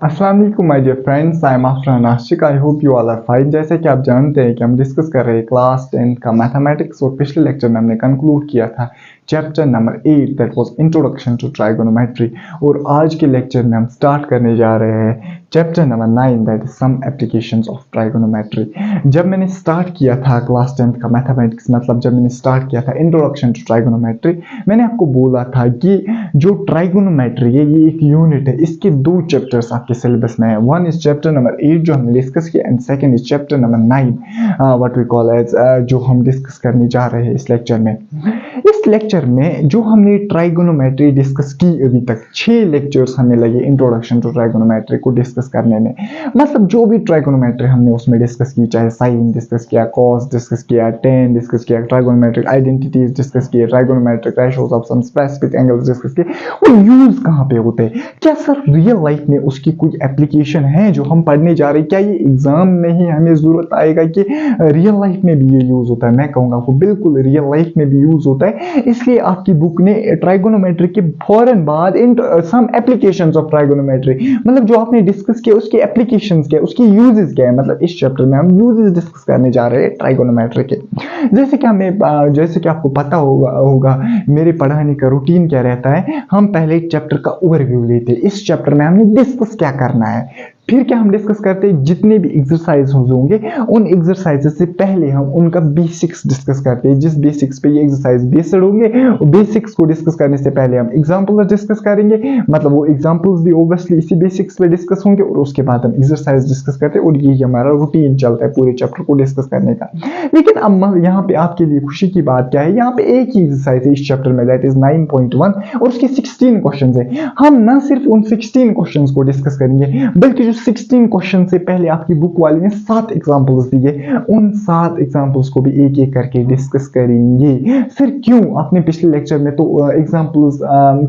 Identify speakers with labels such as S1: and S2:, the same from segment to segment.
S1: अस्सलाम वालेकुम my dear friends, I am after Ashiq. I hope you all are fine. जैसे कि आप जानते हैं कि हम डिस्कस कर रहे हैं क्लास 10 का मैथमेटिक्स, और पिछले लेक्चर में हमने कंक्लूड किया था chapter number 8 that was introduction to trigonometry. और आज के लेक्चर में हम स्टार्ट करने जा रहे हैं chapter number 9 that is some applications of trigonometry. जब मैंने स्टार्ट किया था क्लास 10 का मैथमेटिक्स, मतलब जब मैंने स्टार्ट किया था इंट्रोडक्शन टू ट्राइगोनोमेट्री, मैंने आपको बोला था कि जो ट्राइगोनोमेट्री है ये एक यूनिट है। इसके दो चैप्टर्स आपके सिलेबस में है। वन इज चैप्टर नंबर 8 जो हमने डिस्कस किया, and second is chapter number 9 what we call as जो हम डिस्कस करने जा रहे हैं इस लेक्चर में। इस लेक्चर में जो हमने ट्राइगोनोमेट्री डिस्कस की अभी तक 6 लेक्चर्स हमें लगे इंट्रोडक्शन टू ट्राइगोनोमेट्री को डिस्कस करने में। मतलब जो भी ट्राइगोनोमेट्री हमने उसमें डिस्कस की, चाहे साइन डिस्कस किया, कॉस डिस्कस किया, टेन डिस्कस किया, ट्राइगोनोमेट्रिक आइडेंटिटीज डिस्कस किए, trigonometric ratios of some specific angles discuss किए। वो यूज कहाँ पे होते हैं? क्या सर रियल लाइफ में उसकी कोई एप्लीकेशन है जो हम पढ़ने जा रहे हैं? क्या ये एग्जाम में ही हमें जरूरत आएगा कि रियल लाइफ में भी ये यूज होता है? मैं कहूंगा आपको बिल्कुल रियल लाइफ में भी यूज होता है। इसलिए आपकी बुक ने ट्राइगोनोमेट्री के फौरन बाद इन सम एप्लीकेशंस ऑफ ट्राइगोनोमेट्री, मतलब जो आपने डिस्कस किया उसके एप्लीकेशंस क्या है, उसकी यूजेस क्या है। मतलब इस चैप्टर में हम यूजेस डिस्कस करने जा रहे हैं ट्राइगोनोमेट्री के। जैसे कि आपको पता होगा मेरे पढ़ाने का रूटीन क्या रहता है। हम पहले चैप्टर का ओवरव्यू लेते हैं। इस चैप्टर में हमने डिस्कस क्या करना है, फिर क्या हम डिस्कस करते हैं जितने भी एक्सरसाइज होंगे उन एक्सरसाइजेस से पहले हम उनका बेसिक्स डिस्कस करते हैं। जिस बेसिक्स पे ये एक्सरसाइज बेस्ड होंगे, बेसिक्स को डिस्कस करने से पहले हम एग्जांपल्स डिस्कस करेंगे। मतलब वो एग्जांपल्स भी ओब्वियसली इसी बेसिक्स पे डिस्कस होंगे, और उसके बाद हम एक्सरसाइज डिस्कस करते हैं। और ये हमारा रूटीन चलता है पूरे चैप्टर को डिस्कस करने का। लेकिन अब यहाँ पे आपके लिए खुशी की बात क्या है, यहाँ पे एक ही एक्सरसाइज है इस चैप्टर में, दैट इज 9.1, और उसके 16 क्वेश्चन है। हम ना सिर्फ उन 16 क्वेश्चन को डिस्कस करेंगे, बल्कि 16 क्वेश्चन से पहले आपकी बुक वाले ने 7 एग्जांपल्स दिए, उन 7 एग्जांपल्स को भी एक एक करके डिस्कस करेंगे। फिर क्यों? आपने पिछले लेक्चर में तो एग्जांपल्स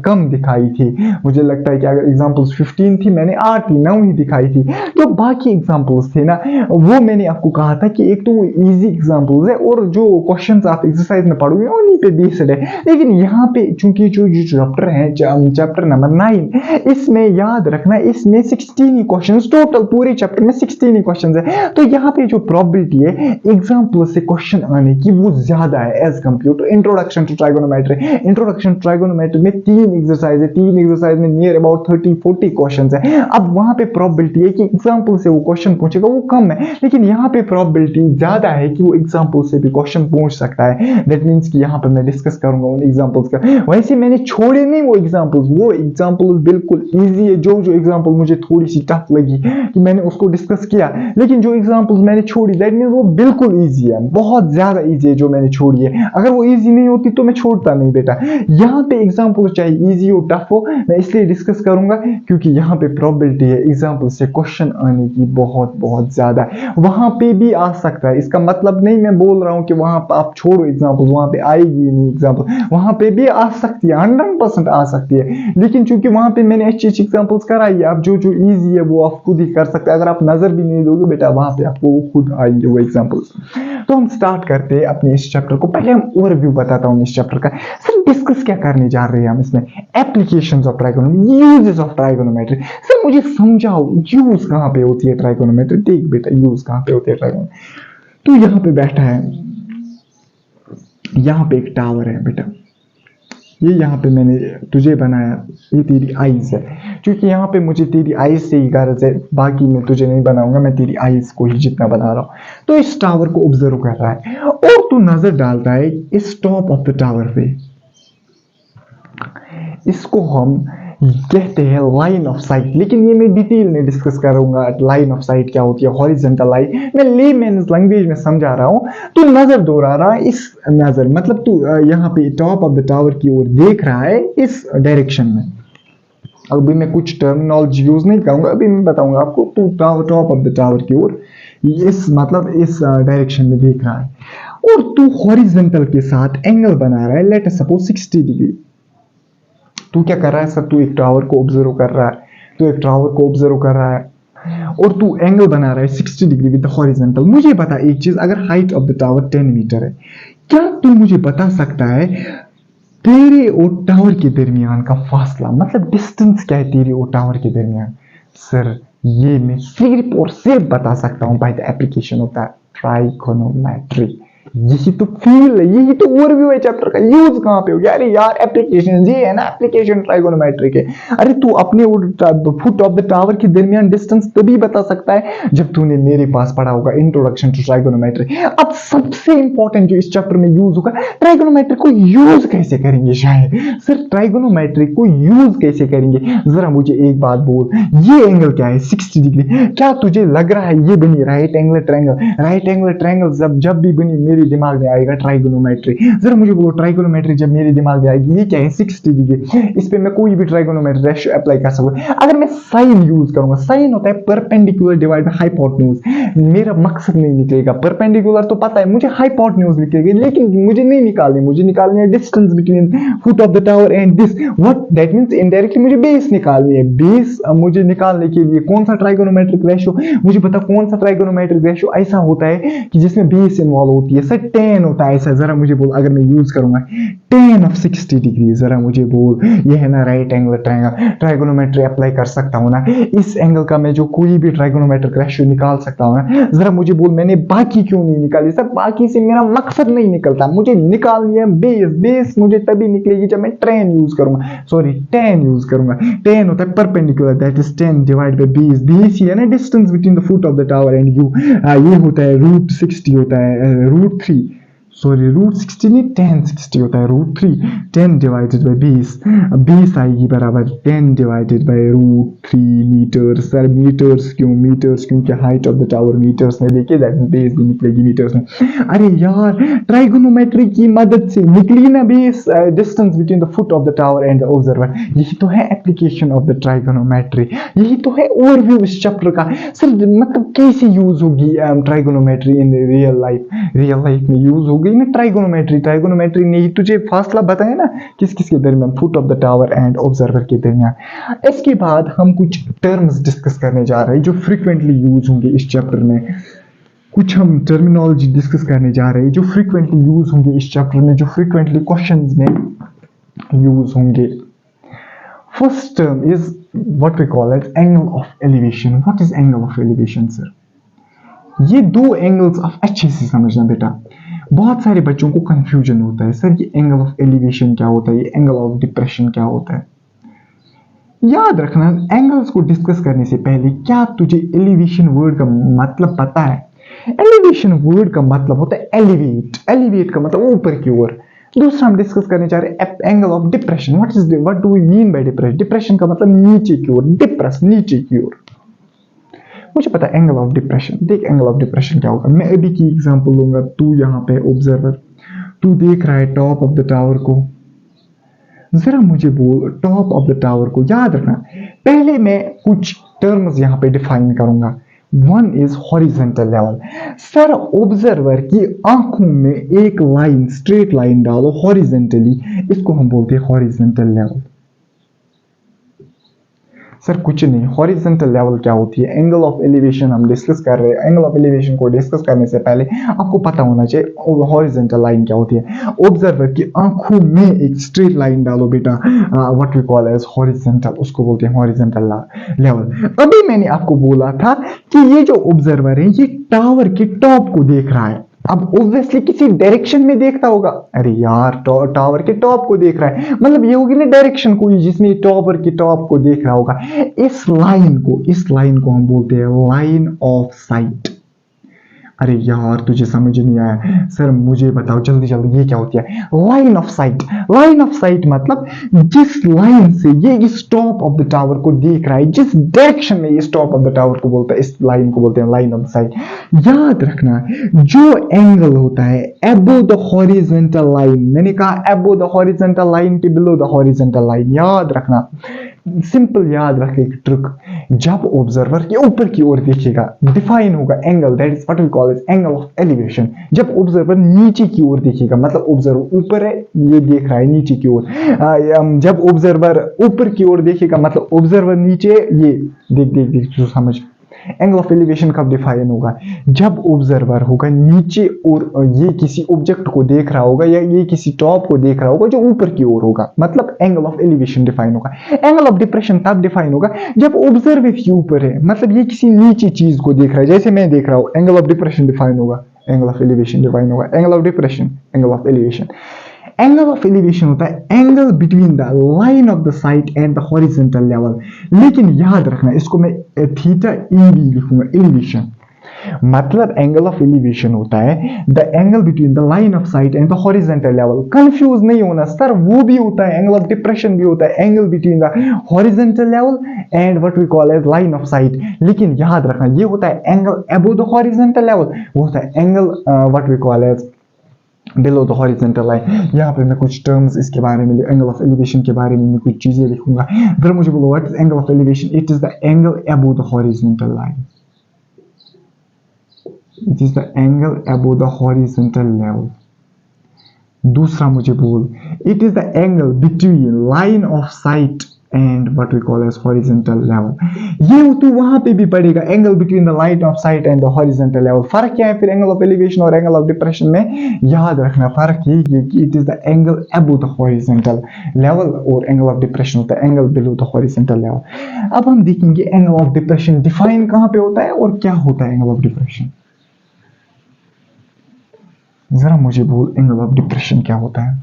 S1: कम दिखाई थी। मुझे लगता है कि अगर एग्जांपल्स 15 थी, मैंने 8 ही 9 ही दिखाई थी। जो बाकी एग्जांपल्स थे ना, वो मैंने आपको कहा था कि एक तो वो इजी एग्जांपल्स है, और जो क्वेश्चंस आप एक्सरसाइज में पढ़ोगे उन्हीं पे बेस्ड है। लेकिन यहाँ पे चूंकि जो चैप्टर है चैप्टर नंबर 9, इसमें याद रखना इसमें 16 ही क्वेश्चंस, टोटल पूरे चैप्टर में 16 ही क्वेश्चंस है। तो यहाँ पे जो प्रोबेबिलिटी है एग्जांपल से क्वेश्चन आने की वो ज्यादा है as compare to introduction to trigonometry. Introduction to trigonometry में 3 एक्सरसाइज है, 3 एक्सरसाइज में नियर अबाउट 30-40 क्वेश्चंस है। अब वहां पे प्रोबेबिलिटी है कि एग्जांपल से वो क्वेश्चन पूछेगा वो कम है, लेकिन यहाँ पे प्रोबेबिलिटी ज्यादा है कि वो एग्जांपल से भी क्वेश्चन पूछ सकता है। दैट मींस कि यहाँ पे मैं डिस्कस करूंगा उन एग्जांपल्स का। वैसे मैंने छोड़े नहीं वो एग्जांपल्स बिल्कुल इजी है। जो एग्जांपल मुझे थोड़ी सी टफ लगी कि मैंने उसको डिस्कस किया, लेकिन जो एग्जांपल्स मैंने छोड़ी दैट मींस वो बिल्कुल इजी है, बहुत ज्यादा इजी है जो मैंने छोड़ी है। अगर वो इजी नहीं होती तो मैं छोड़ता नहीं बेटा। यहाँ पे एग्जांपल चाहे इजी हो टफ हो, मैं इसलिए डिस्कस करूंगा क्योंकि यहाँ पे प्रोबेबिलिटी है एग्जांपल से क्वेश्चन आने की बहुत बहुत ज्यादा है। वहां पे भी आ सकता है, इसका मतलब नहीं मैं बोल रहा हूं कि वहां पर आप छोड़ो एग्जांपल, वहां पे आएगी नहीं एग्जांपल, वहां पे भी आ सकती है, 100% आ सकती है। लेकिन चूंकि वहां पे मैंने अच्छी एग्जांपल्स कराई है, आप जो इजी है वो आप खुद ही कर सकते हैं। अगर आप नजर भी नहीं दोगे बेटा, वहां पे आपको वो खुद आएंगे वो एग्जांपल्स। तो हम स्टार्ट करते हैं अपने इस चैप्टर को। पहले हम ओवरव्यू बताता हूं इस चैप्टर का। सर डिस्कस क्या करने जा रहे हैं हम इसमें? Applications of trigonometry, uses of trigonometry. Sir मुझे समझाओ यूज कहां पे होती है ट्राइगोनोमेट्री? देख बेटा यूज कहां पे होती है ट्राइगोनोमेट्री। तो यहां पे बैठा है, यहां पे एक टावर है बेटा, ये यहाँ पे मैंने तुझे बनाया, ये तेरी आईज है। क्योंकि यहाँ पे मुझे तेरी आईज से ही गर्ज है, बाकी मैं तुझे नहीं बनाऊंगा, मैं तेरी आईज को ही जितना बना रहा हूँ। तो इस टावर को ऑब्जर्व कर रहा है और तू नजर डालता है इस टॉप ऑफ द टावर पे। इसको हम कहते हैं लाइन ऑफ साइट, लेकिन ये मैं डिटेल में डिस्कस करूंगा लाइन ऑफ साइट क्या होती है, हॉरिजॉन्टल लाइन। मैं लेमैन्स लैंग्वेज में समझा रहा हूं, तू नजर दौड़ा रहा है। इस नजर मतलब तू यहाँ पे टॉप ऑफ द टावर की ओर देख रहा है इस डायरेक्शन में। अभी मैं कुछ टर्मिनोलॉजी यूज नहीं करूंगा, अभी मैं बताऊंगा आपको। तू टॉप ऑफ द टावर की ओर इस डायरेक्शन में देख रहा है, और तू हॉरिजॉन्टल के साथ एंगल बना रहा है, लेट अस सपोज 60 डिग्री। तू क्या कर रहा है सर? तू एक टावर को ऑब्जर्व कर रहा है, तू एक टावर को ऑब्जर्व कर रहा है और तू एंगल बना रहा है 60 डिग्री विद द हॉरिजॉन्टल। मुझे बता एक चीज, अगर height of the tower 10 meter है, क्या तू मुझे बता सकता है तेरे और टावर के दरमियान का फासला, मतलब डिस्टेंस क्या है तेरे और टावर के दरमियान? सर ये मैं सिर्फ और सिर्फ बता सकता हूँ by the application of the trigonometry. यही तो फील है, यही तो ओवरव्यू है चैप्टर का। यूज कहाँ पे हो गया? अरे यार एप्लीकेशन ये है ना, एप्लीकेशन ट्राइगोनोमेट्री के। अरे तू अपने फुट ऑफ द टावर के दरमियान डिस्टेंस तभी बता सकता है जब तूने मेरे पास पढ़ा होगा इंट्रोडक्शन टू ट्राइगोनोमेट्री। अब सबसे इंपॉर्टेंट जो इस चैप्टर में यूज होगा, ट्राइगोनोमेट्री को यूज कैसे करेंगे। शायद सर ट्राइगोनोमेट्री को यूज कैसे करेंगे, जरा मुझे एक बात बोल। ये एंगल क्या है 60 डिग्री, क्या तुझे लग रहा है ये बनी right angle triangle? Right angle triangle जब भी बनी मेरे दिमाग में आएगा ट्राइगोनोमेट्री। जरा मुझे बोलो ट्राइगोनोमेट्री जब मेरे दिमाग में आएगी ये क्या है 60 डिग्री, इस पे मैं कोई भी ट्राइगोनोमेट्री रेशियो अप्लाई कर सकूं। अगर मैं साइन यूज करूंगा, साइन होता है परपेंडिकुलर डिवाइड बाय हाइपोटेन्यूज। मेरा मकसद नहीं निकलेगा परपेंडिकुलर तो पता है मुझे, हाइपोटेन्यूज निकलेगी, लेकिन मुझे नहीं निकालनी, मुझे निकालनी है distance between foot of the tower and this. What that means indirectly मुझे बेस निकालनी है। बेस मुझे निकालने के लिए कौन सा ट्राइगोनोमेट्रिक रेशियो, मुझे पता कौन सा ट्राइगोनोमेट्रिक रेशियो ऐसा होता है कि जिसमें बेस इन्वॉल्व होती है। सर tan होता है ऐसा, जरा मुझे बोल अगर मैं यूज करूंगा tan ऑफ 60 डिग्री, जरा मुझे बोल ये है ना right angle triangle. Trigonometry apply कर सकता हूं ना, इस एंगल का मैं जो कोई भी ट्राइगोनोमेट्रिक रेशियो निकाल सकता हूं ना। जरा मुझे बोल मैंने बाकी क्यों नहीं निकाली? सर बाकी से मेरा मकसद नहीं निकलता, मुझे निकालनी है बेस। बेस मुझे तभी निकलेगी जब मैं tan यूज करूंगा, सॉरी tan यूज करूंगा। tan होता है perpendicular, that is 10 divide by base. Base ही है ना distance between the foot of the tower and you. ये होता है √60 होता है √3, सॉरी √60 नहीं tan 60 होता है √3। 10 डिवाइडेड बाय 20 आएगी बराबर 10 divided by √3 meter. Sir meters क्यों? मीटर्स क्योंकि height of the tower meters में, देखिए दैट मींस बेस भी निकलेगी मीटर्स में। अरे यार ट्राइगोनोमेट्री की मदद से निकली ना base, distance between the foot of the tower and the observer. यही तो है एप्लीकेशन ऑफ द ट्राइगोनोमेट्री, यही तो है ओवरव्यू इस चैप्टर का। सर मतलब कैसे यूज होगी trigonometry in real life? Real life में यूज होगी ना ट्राइगोनोमेट्री। ट्राइगोनोमेट्री ने ही तुझे फासला बताया ना किस किस के दरमियान, foot of the tower and observer के दरमियान। इसके बाद हम कुछ टर्म्स डिस्कस करने जा रहे हैं जो फ्रीक्वेंटली यूज होंगे इस चैप्टर में। कुछ हम टर्मिनोलॉजी डिस्कस करने जा रहे हैं जो फ्रीक्वेंटली यूज होंगे इस चैप्टर में, जो फ्रीक्वेंटली क्वेश्चंस में यूज होंगे। First term is what we call as angle of elevation. What is angle of elevation sir? ये दो एंगल्स आप अच्छे से समझना बेटा, बहुत सारे बच्चों को कंफ्यूजन होता है सर ये एंगल ऑफ एलिवेशन क्या होता है, ये एंगल ऑफ डिप्रेशन क्या होता है। याद रखना एंगल्स को डिस्कस करने से पहले क्या तुझे एलिवेशन वर्ड का मतलब पता है? एलिवेशन वर्ड का मतलब होता है एलिवेट। एलिवेट का मतलब ऊपर की ओर। दूसरा हम डिस्कस करने जा रहे हैं angle of depression. What do we mean by depression? Depression का मतलब नीचे की ओर, डिप्रेस नीचे की ओर। मुझे पता है एंगल ऑफ डिप्रेशन। देख एंगल ऑफ डिप्रेशन क्या होगा, मैं अभी की एग्जांपल लूंगा। तू यहाँ पे ऑब्जर्वर, तू देख रहा है टॉप ऑफ द टावर को। जरा मुझे बोल टॉप ऑफ द टावर को याद रखना। पहले मैं कुछ टर्म्स यहाँ पे डिफाइन करूंगा। One is horizontal level. Sir observer की आंखों में एक लाइन, स्ट्रेट लाइन डालो हॉरिजेंटली, इसको हम बोलते हैं हॉरिजेंटल लेवल। सर कुछ नहीं, हॉरिजेंटल लेवल क्या होती है? एंगल ऑफ एलिवेशन हम डिस्कस कर रहे हैं। एंगल ऑफ एलिवेशन को डिस्कस करने से पहले आपको पता होना चाहिए हॉरिजेंटल लाइन क्या होती है। ऑब्जर्वर की आंखों में एक स्ट्रेट लाइन डालो बेटा, what we call as horizontal, उसको बोलते हैं हॉरिजेंटल लेवल। अभी मैंने आपको बोला था कि ये जो ऑब्जर्वर है ये टावर के टॉप को देख रहा है। अब ऑब्वियसली किसी डायरेक्शन में देखता होगा। अरे यार टावर के टॉप को देख रहा है, मतलब ये होगी ना डायरेक्शन कोई जिसमें टावर के टॉप को देख रहा होगा। इस लाइन को हम बोलते हैं लाइन ऑफ साइट। अरे यार तुझे समझ नहीं आया? सर मुझे बताओ जल्दी जल्दी ये क्या होती है? Line of site. Line of site मतलब जिस लाइन से ये इस टॉप ऑफ द टावर को देख रहा है, जिस डायरेक्शन में इस टॉप ऑफ द टावर को बोलता है, इस लाइन को बोलते हैं लाइन ऑफ साइट। याद रखना जो एंगल होता है अबव द हॉरिजॉन्टल लाइन, मैंने कहा अबव द हॉरिजॉन्टल लाइन के बिलो द हॉरिजॉन्टल लाइन, याद रखना। सिंपल याद रख एक ट्रिक, जब ऑब्जर्वर के ऊपर की ओर देखेगा डिफाइन होगा angle, that is what we call as angle of elevation. जब ऑब्जर्वर नीचे की ओर देखेगा मतलब ऑब्जर्वर ऊपर है, ये देख रहा है नीचे की ओर। जब ऑब्जर्वर ऊपर की ओर देखेगा मतलब ऑब्जर्वर नीचे, ये देख देख देख तो समझ। एंगल ऑफ एलिवेशन कब डिफाइन होगा? जब ऑब्जर्वर होगा नीचे और ये किसी ऑब्जेक्ट को देख रहा होगा या ये किसी टॉप को देख रहा होगा जो ऊपर की ओर होगा, मतलब एंगल ऑफ एलिवेशन डिफाइन होगा। एंगल ऑफ डिप्रेशन तब डिफाइन होगा जब ऑब्जर्वर व्यू पर है, मतलब ये किसी नीचे चीज को देख रहा है, जैसे मैं देख रहा हूं, एंगल ऑफ डिप्रेशन डिफाइन होगा, एंगल ऑफ एलिवेशन डिफाइन होगा। Angle of depression, angle of elevation. Angle of elevation होता है angle between the line of the site and the horizontal level. लेकिन याद रखना, इसको मैं थीटा ईवी लिखूंगा, एलिवेशन। मतलब एंगल ऑफ एलिवेशन होता है the angle between the line of sight and the horizontal level. Confuse नहीं होना सर, वो भी होता है, एंगल ऑफ डिप्रेशन भी होता है angle between the horizontal level and what we call as line of sight. लेकिन याद रखना, ये होता है angle above the horizontal level, वो होता है angle what we call as below the horizontal line. यहाँ पे मैं कुछ टर्म्स इसके बारे में, एंगल ऑफ एलिवेशन के बारे में मैं कुछ चीजें लिखूंगा। फिर मुझे बोलो what is angle of elevation? It is the angle above the horizontal line. It is the angle above the horizontal level. दूसरा मुझे बोल, it is the angle between line of sight and what we call as horizontal level. ये तो वहां पे भी पड़ेगा, angle between the line of sight and the horizontal level. फर्क क्या है फिर एंगल ऑफ एलिवेशन और एंगल ऑफ डिप्रेशन में? याद रखना फर्क ये कि it is the angle above the horizontal level और एंगल ऑफ डिप्रेशन होता है angle below the horizontal level. अब हम देखेंगे एंगल ऑफ डिप्रेशन डिफाइन कहां पे होता है और क्या होता है एंगल ऑफ डिप्रेशन। जरा मुझे बोल, एंगल ऑफ डिप्रेशन क्या होता है?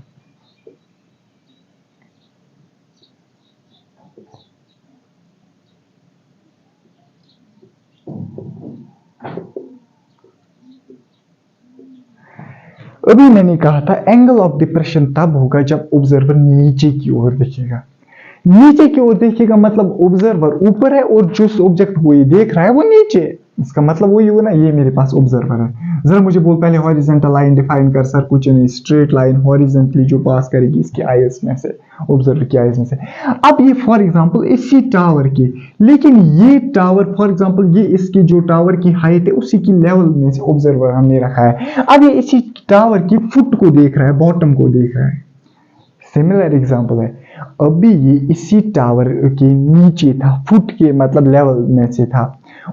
S1: अभी मैंने कहा था एंगल ऑफ डिप्रेशन तब होगा जब ऑब्जर्वर नीचे की ओर देखेगा। नीचे की ओर देखेगा मतलब ऑब्जर्वर ऊपर है और जो ऑब्जेक्ट वो ये देख रहा है वो नीचे। इसका मतलब वही हुआ ना, ये मेरे पास ऑब्जर्वर है। जरा मुझे बोल पहले हॉरिजॉन्टल लाइन डिफाइन कर। सर कुछ नहीं, स्ट्रेट लाइन हॉरिजॉन्टली जो पास करेगी इसकी आईज में से, ऑब्जर्वर की आईज में से। अब ये फॉर एग्जांपल इसी टावर की, लेकिन ये टावर फॉर एग्जांपल ये इसकी जो टावर की हाइट है उसी की लेवल में से ऑब्जर्वर हमने रखा है। अब ये इसी टावर की फुट को देख रहा है, बॉटम को देख रहा है। सिमिलर एग्जांपल है, अभी ये इसी टावर के नीचे था, फुट के मतलब लेवल में से था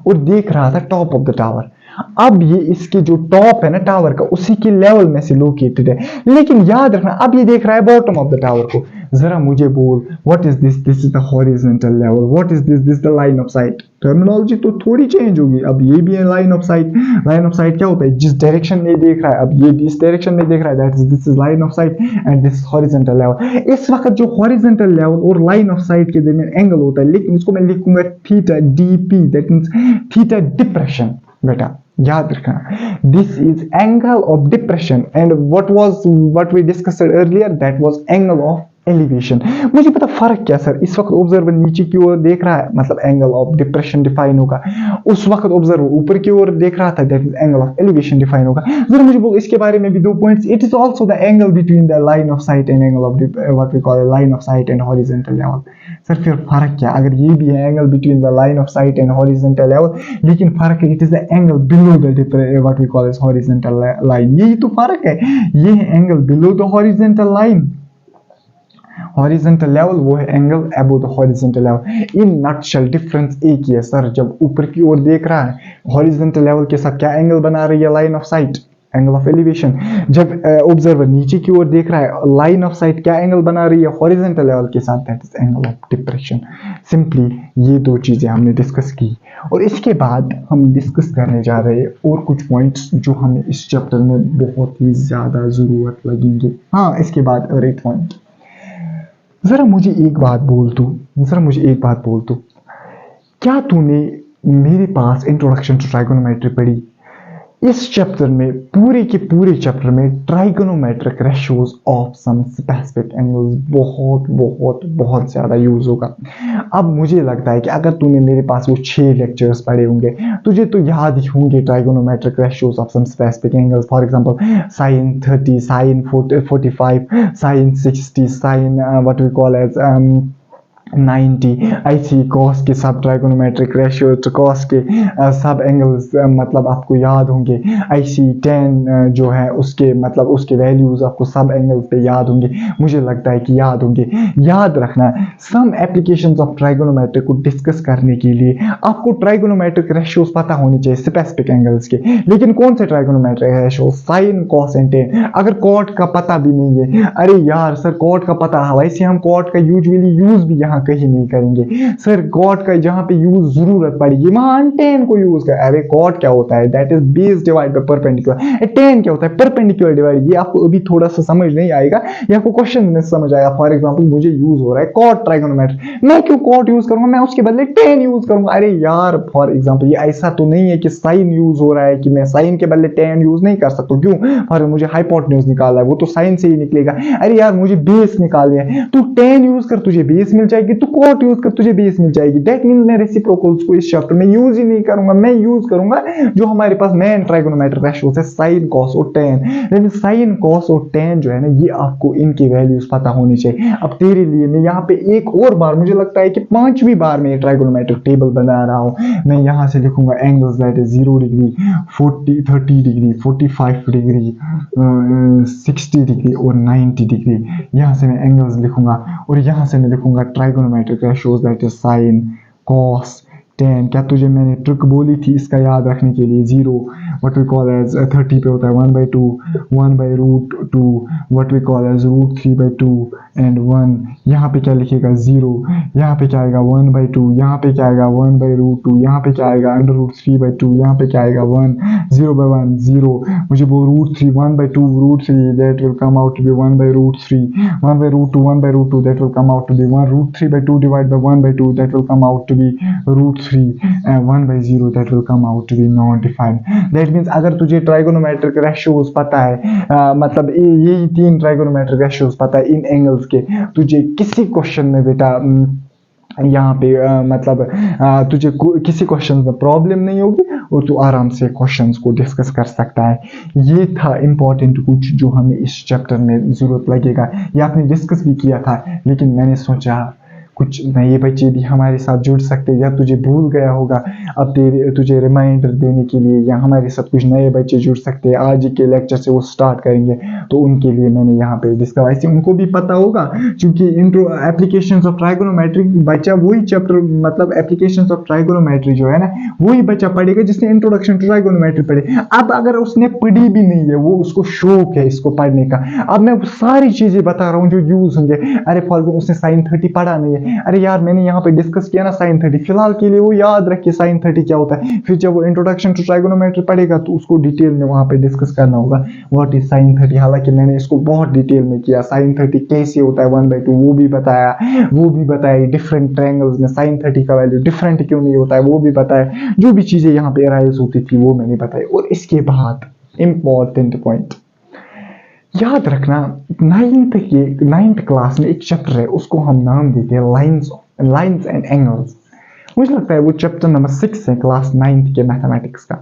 S1: और देख रहा था टॉप ऑफ द टावर। अब ये इसके जो टॉप है ना टावर का उसी के लेवल में से लोकेटेड है, लेकिन याद रखना अब ये देख रहा है बॉटम ऑफ द टावर को। जरा मुझे बोल what is this? This is the horizontal level. What is this? This the line of site. Terminology तो थोड़ी चेंज होगी, अब ये भी है line of site. Line of site क्या होता है? जिस डायरेक्शन में देख रहा है, अब ये इस डायरेक्शन में देख रहा है, that is this is line of sight and this horizontal level. इस वक्त जो हॉरिजॉन्टल लेवल और लाइन ऑफ साइट के दरमियान एंगल होता है, लेकिन इसको मैं लिखूंगा theta DP, that means theta depression. बेटा याद रखना, this is angle of depression and what we discussed earlier that was angle of elevation. मुझे पता फर्क क्या सर, इस वक्त ऑब्जर्वर नीचे की ओर देख रहा है मतलब एंगल ऑफ डिप्रेशन डिफाइन होगा, उस वक्त ऑब्जर्वर ऊपर की ओर देख रहा था that is angle of elevation define होगा। जरा मुझे बोल इसके बारे में भी दो points. It is also the angle between the line of sight and angle of what we call line of sight and horizontal level. Sir फिर फर्क क्या? अगर ये भी है angle between the line of sight and horizontal level, लेकिन फर्क है it is the angle below the what we call as horizontal line. यही तो फर्क है, ये है angle below the horizontal line, horizontal level वो है angle above the horizontal level. In nutshell difference एक ही है सर, जब ऊपर की ओर देख रहा है हॉरिजॉन्टल लेवल के साथ क्या एंगल बना रही है line of site, angle of elevation. जब ऑब्जर्वर नीचे की ओर देख रहा है लाइन ऑफ साइट क्या एंगल बना रही है हॉरिजॉन्टल लेवल के साथ, that is angle of depression. Simply ये दो चीजें हमने डिस्कस की और इसके बाद हम डिस्कस करने जा रहे हैं और कुछ पॉइंट्स जो हमें इस चैप्टर में बहुत ही ज्यादा जरूरत लगेंगे। हाँ, इसके बाद और एक पॉइंट, जरा मुझे एक बात बोल तू, क्या तूने मेरे पास इंट्रोडक्शन टू ट्राइगोनोमेट्री पढ़ी? इस चैप्टर में पूरे के पूरे चैप्टर में trigonometric ratios of some specific angles बहुत बहुत बहुत ज्यादा यूज होगा। अब मुझे लगता है कि अगर तूने मेरे पास वो 6 लेक्चर्स पढ़े होंगे तुझे तो याद ही होंगे trigonometric ratios of some specific angles. For example sin 30, sin 45, sin 60, sin what we call as 90 ऐसी कॉस के सब ट्राइगोनोमेट्रिक रेशियो कॉस के सब एंगल्स मतलब आपको याद होंगे। ऐसी 10 जो है उसके मतलब उसके वैल्यूज आपको सब एंगल्स पे याद होंगे, मुझे लगता है कि याद होंगे। याद रखना सम एप्लीकेशंस ऑफ ट्राइगोनोमेट्रिक को डिस्कस करने के लिए आपको ट्राइगोनोमेट्रिक रेशियोज पता होनी चाहिए स्पेसिफिक एंगल्स के। लेकिन कौन से trigonometric ratio? Sine cos and ten. अगर कॉट का पता भी नहीं है, अरे यार सर कॉट का पता है, वैसे हम कॉट का यूजुअली यूज भी यहाँ कहीं नहीं करेंगे सर। कॉट का जहाँ पे यूज जरूरत पड़ेगी वहां टेन को यूज कर। अरे कॉट क्या होता है? That is base divide by perpendicular. Ten क्या होता है? Perpendicular divide. ये आपको अभी थोड़ा सा समझ नहीं आएगा, ये आपको क्वेश्चन में समझ आएगा। फॉर एग्जाम्पल मुझे यूज हो रहा है कॉट ट्राइगोनोमेट्री, मैं क्यों कॉट यूज करूंगा? मैं उसके बदले टेन यूज करूंगा। अरे यार फॉर एग्जाम्पल ये ऐसा तो नहीं है कि साइन यूज हो रहा है कि मैं साइन के बदले टेन यूज नहीं कर सकता। क्यों? और मुझे हाइपोटेन्यूज निकालना है, वो तो साइन से ही निकलेगा। अरे यार मुझे बेस निकालनी है, तू टेन यूज कर तुझे बेस मिल जाएगी, तू कॉट यूज कर तुझे बेस मिल जाएगी। दैट मींस मैं रेसिप्रोकल्स को इस चैप्टर में यूज ही नहीं करूंगा। मैं यूज करूंगा जो हमारे पास मेन ट्राइगोनोमेट्रिक रेशियोज है, साइन कॉस और टेन। लेकिन साइन कॉस और टेन जो है ना, ये आपको इनकी वैल्यूज पता होनी चाहिए। अब तेरे लिए मैं यहाँ पे एक और बार, मुझे लगता है कि 5वीं बार मैं ट्राइगोनोमेट्रिक टेबल बना रहा हूँ। मैं यहाँ से लिखूंगा angles, that is 0 degree, 40, 30 degree, 45 degree, 60 degree और 90 डिग्री। यहाँ से मैं एंगल्स लिखूंगा और यहाँ से मैं लिखूंगा trigonometric ratios, that is sine cos tan. क्या तुझे मैंने ट्रिक बोली थी इसका याद रखने के लिए? 0 व्हाट वी कॉल एज 30 पे होता है 1/2, 1/√2 what we call as √3/2 and 1। यहाँ पे क्या लिखेगा? 0। यहाँ पे क्या आएगा? 1/2। यहाँ पे क्या आएगा? 1/√2। यहाँ पे क्या आएगा? √3/2। यहाँ पे क्या आएगा? 1। 0/1 0। मुझे वो √3 1/2 √3 that will come out to be 1/√3, 1/√2 1/√2 that will come out to be 1, √3/2 divided by 1/2 that will come out to be √3, and 1/0 that will come out to be not defined. That means अगर तुझे trigonometric ratios पता है, मतलब यही 3 trigonometric ratios पता है इन angles के, तुझे किसी क्वेश्चन में बेटा यहाँ पे मतलब तुझे किसी क्वेश्चन में प्रॉब्लम नहीं होगी और तू आराम से क्वेश्चंस को डिस्कस कर सकता है। ये था इंपॉर्टेंट कुछ जो हमें इस चैप्टर में ज़रूरत लगेगा। ये आपने डिस्कस भी किया था, लेकिन मैंने सोचा कुछ नए बच्चे भी हमारे साथ जुड़ सकते हैं, या तुझे भूल गया होगा, अब तुझे रिमाइंडर देने के लिए, या हमारे साथ कुछ नए बच्चे जुड़ सकते हैं। आज के लेक्चर से वो स्टार्ट करेंगे, तो उनके लिए मैंने यहाँ पे डिस्कस, ऐसे उनको भी पता होगा क्योंकि इंट्रो एप्लीकेशंस ऑफ ट्राइगोनोमेट्री बच्चा वही चैप्टर, मतलब एप्लीकेशंस ऑफ ट्राइगोनोमेट्री जो है ना, वही बच्चा पढ़ेगा जिसने इंट्रोडक्शन टू ट्राइगोनोमेट्री पढ़े। अब अगर उसने पढ़ी भी नहीं है, वो उसको शौक है इसको पढ़ने का, अब मैं सारी चीजें बता रहा हूँ जो यूज होंगे। अरे फॉर उसने साइन 30 पढ़ा नहीं है, अरे यार मैंने यहाँ पे डिस्कस किया ना साइन 30, फिलहाल के लिए वो याद रखिए साइन 30 क्या होता है। फिर जब वो इंट्रोडक्शन टू ट्राइगोनोमेट्री पढ़ेगा तो उसको डिटेल में वहां पे डिस्कस करना होगा व्हाट इज साइन 30। हालांकि मैंने इसको बहुत डिटेल में किया, साइन 30 कैसे होता है 1/2 वो भी बताया, डिफरेंट ट्रायंगल्स में साइन 30 का वैल्यू डिफरेंट क्यों नहीं होता है वो भी बताया, जो भी चीजें यहाँ पे अराइज होती थी वो मैंने बताई। और इसके बाद इंपॉर्टेंट पॉइंट याद रखना, 9th क्लास में एक चैप्टर है, उसको हम नाम देते हैं लाइंस एंड एंगल्स। मुझे लगता है वो चैप्टर नंबर 6 है क्लास 9th के मैथमेटिक्स का।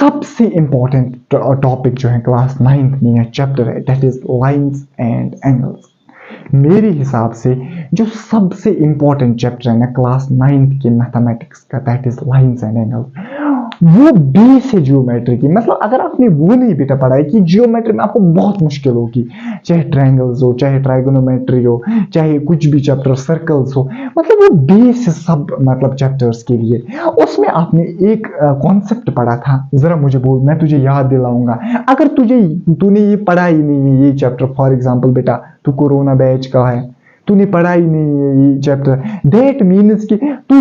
S1: सबसे इंपॉर्टेंट टॉपिक जो है क्लास 9th में यह चैप्टर है, that his lines and angles. मेरे हिसाब से जो सबसे इंपॉर्टेंट चैप्टर है ना क्लास 9th के मैथमेटिक्स का, that his lines and angles. वो बेस है जियोमेट्री की। मतलब अगर आपने वो नहीं बेटा पढ़ा है कि जियोमेट्री में आपको बहुत मुश्किल होगी, चाहे ट्रायंगल्स हो, चाहे ट्राइगोनोमेट्री हो, चाहे कुछ भी चैप्टर सर्कल्स हो, मतलब वो बेस है सब मतलब चैप्टर्स के लिए। उसमें आपने एक कॉन्सेप्ट पढ़ा था, जरा मुझे बोल, मैं तुझे याद दिलाऊंगा। अगर तूने ये पढ़ा ही नहीं है ये चैप्टर, फॉर एग्जाम्पल बेटा तू कोरोना बैच का है, तूने पढ़ा ही नहीं है ये चैप्टर, दैट मीन्स कि तू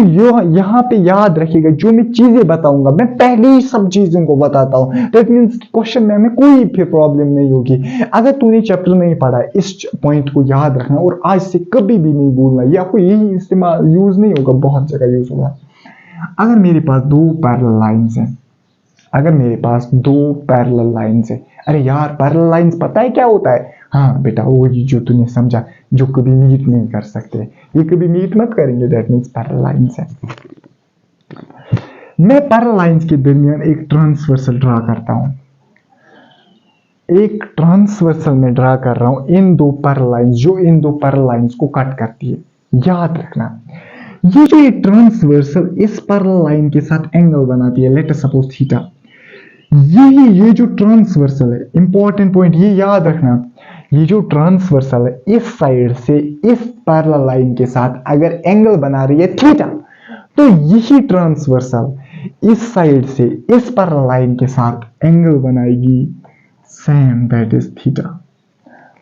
S1: यहाँ पे याद रखेगा जो मैं चीजें बताऊंगा, मैं पहले ही सब चीजों को बताता हूँ। दैट मीन्स क्वेश्चन में हमें कोई फिर प्रॉब्लम नहीं होगी। अगर तूने चैप्टर नहीं पढ़ा है, इस पॉइंट को याद रखना और आज से कभी भी नहीं भूलना, या कोई यही इस्तेमाल यूज नहीं होगा, बहुत जगह यूज होगा। अगर मेरे पास 2 पैरेलल लाइंस हैं, अरे यार पैरेलल लाइंस पता है क्या होता है? हाँ बेटा वो जो तूने समझा, जो कभी मीट नहीं कर सकते, ये कभी मीट मत करेंगे, दैट मीन्स पैरेलल लाइंस है। मैं पैरेलल लाइंस के दरमियान एक ट्रांसवर्सल ड्रा करता हूं, इन 2 पैरेलल लाइंस जो इन 2 पैरेलल लाइंस को कट करती है। याद रखना, ये जो ये ट्रांसवर्सल इस पैरेलल लाइन के साथ एंगल बनाती है, लेट अस सपोज थीटा, ये जो ट्रांसवर्सल है, इंपॉर्टेंट पॉइंट ये याद रखना, ये जो ट्रांसवर्सल है इस साइड से इस पैरेलल लाइन के साथ अगर एंगल बना रही है थीटा, तो यही ट्रांसवर्सल इस साइड से इस पैरेलल लाइन के साथ एंगल बनाएगी सेम, दैट इज थीटा।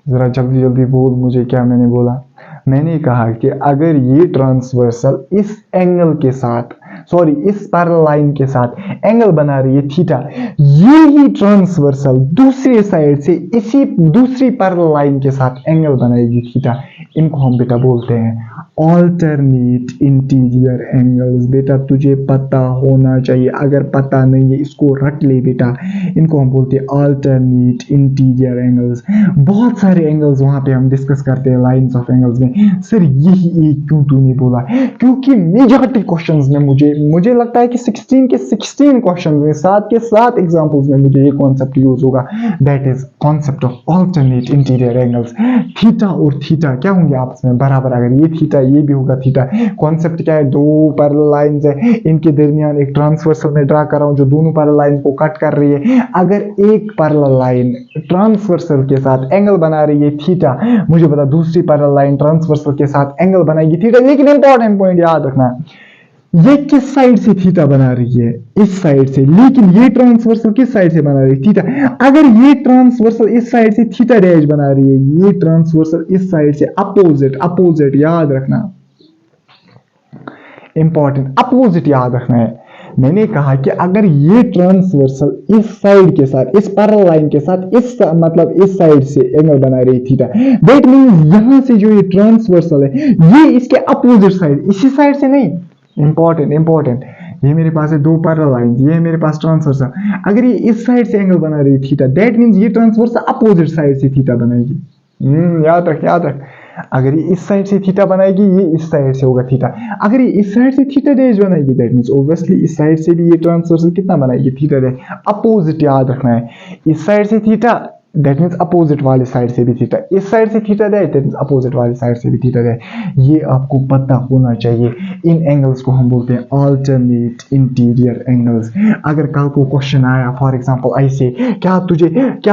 S1: जरा जल्दी जल्दी बोल मुझे क्या मैंने बोला। मैंने कहा कि अगर ये ट्रांसवर्सल इस एंगल के साथ, सॉरी इस पैरेलल लाइन के साथ एंगल बना रही है थीटा, ये ही ट्रांसवर्सल दूसरी साइड से इसी दूसरी पैरेलल लाइन के साथ एंगल बनाएगी थीटा। इनको हम बेटा बोलते हैं ऑल्टरनेट इंटीरियर एंगल्स। बेटा तुझे पता होना चाहिए, अगर पता नहीं है इसको रट ले बेटा। इनको हम बोलते हैं ऑल्टरनेट इंटीरियर एंगल्स। बहुत सारे एंगल्स वहां पे हम डिस्कस करते हैं लाइंस ऑफ एंगल्स में, सिर्फ यही एक क्यों तूने बोला? क्योंकि मेजॉरिटी क्वेश्चंस में मुझे लगता है कि 16 के 16 क्वेश्चंस में 7 के 7 एग्जांपल्स में मुझे ये कॉन्सेप्ट यूज होगा, that is concept of alternate interior angles. Theta और थीटा क्या होंगे आपस में बराबर, अगर ये थीटा ये भी होगा थीटा। कॉन्सेप्ट क्या है, दो पैरेलल लाइंस है, इनके दरमियान एक ट्रांसवर्सल में ड्रा कर रहा हूं जो दोनों पैरेलल लाइंस को कट कर रही है। अगर एक पैरेलल लाइन ट्रांसवर्सल के साथ एंगल बना रही है थीटा, मुझे पता दूसरी पैरेलल लाइन ट्रांसवर्सल के साथ एंगल बनाएगी थीटा। लेकिन इंपॉर्टेंट पॉइंट याद रखना, ये किस साइड से थीटा बना रही है? इस साइड से। लेकिन ये ट्रांसवर्सल किस साइड से बना रही है? थीटा। अगर ये ट्रांसवर्सल इस साइड से थीटा डैश बना रही है, ये ट्रांसवर्सल इस साइड से अपोजिट याद रखना, इंपॉर्टेंट अपोजिट याद रखना है। मैंने कहा कि अगर ये ट्रांसवर्सल इस साइड के साथ, इस पैरेलल लाइन के साथ इस मतलब इस साइड से एंगल बना रही थीटा, दैट मींस यहां से जो ये ट्रांसवर्सल है ये इसके अपोजिट साइड, इसी साइड से नहीं। इंपॉर्टेंट, ये मेरे पास है दो पैरेलल लाइन, ये है मेरे पास ट्रांसवर्सल। अगर ये इस साइड से एंगल बना रही थीटा, दैट मींस ये ट्रांसवर्सल अपोजिट साइड से थीटा बनाएगी। याद रख। अगर ये इस साइड से थीटा बनाएगी, ये इस साइड से होगा थीटा। अगर ये इस साइड से थीटा डैश बनाएगी, दैट मींस ऑब्वियसली इस साइड से भी ये ट्रांसवर्सल कितना बनाएगी? Theta dash. अपोजिट याद रखना है, इस साइड से थीटा दैट मींस अपोजिट वाले साइड से भी थीटा, इस साइड से theta dash that means opposite वाले साइड से भी थीटा डैश। ये आपको पता होना चाहिए। इन एंगल्स को हम बोलते हैं ऑल्टरनेट इंटीरियर एंगल्स। अगर कल को क्वेश्चन आया फॉर एग्जांपल ऐसे, क्या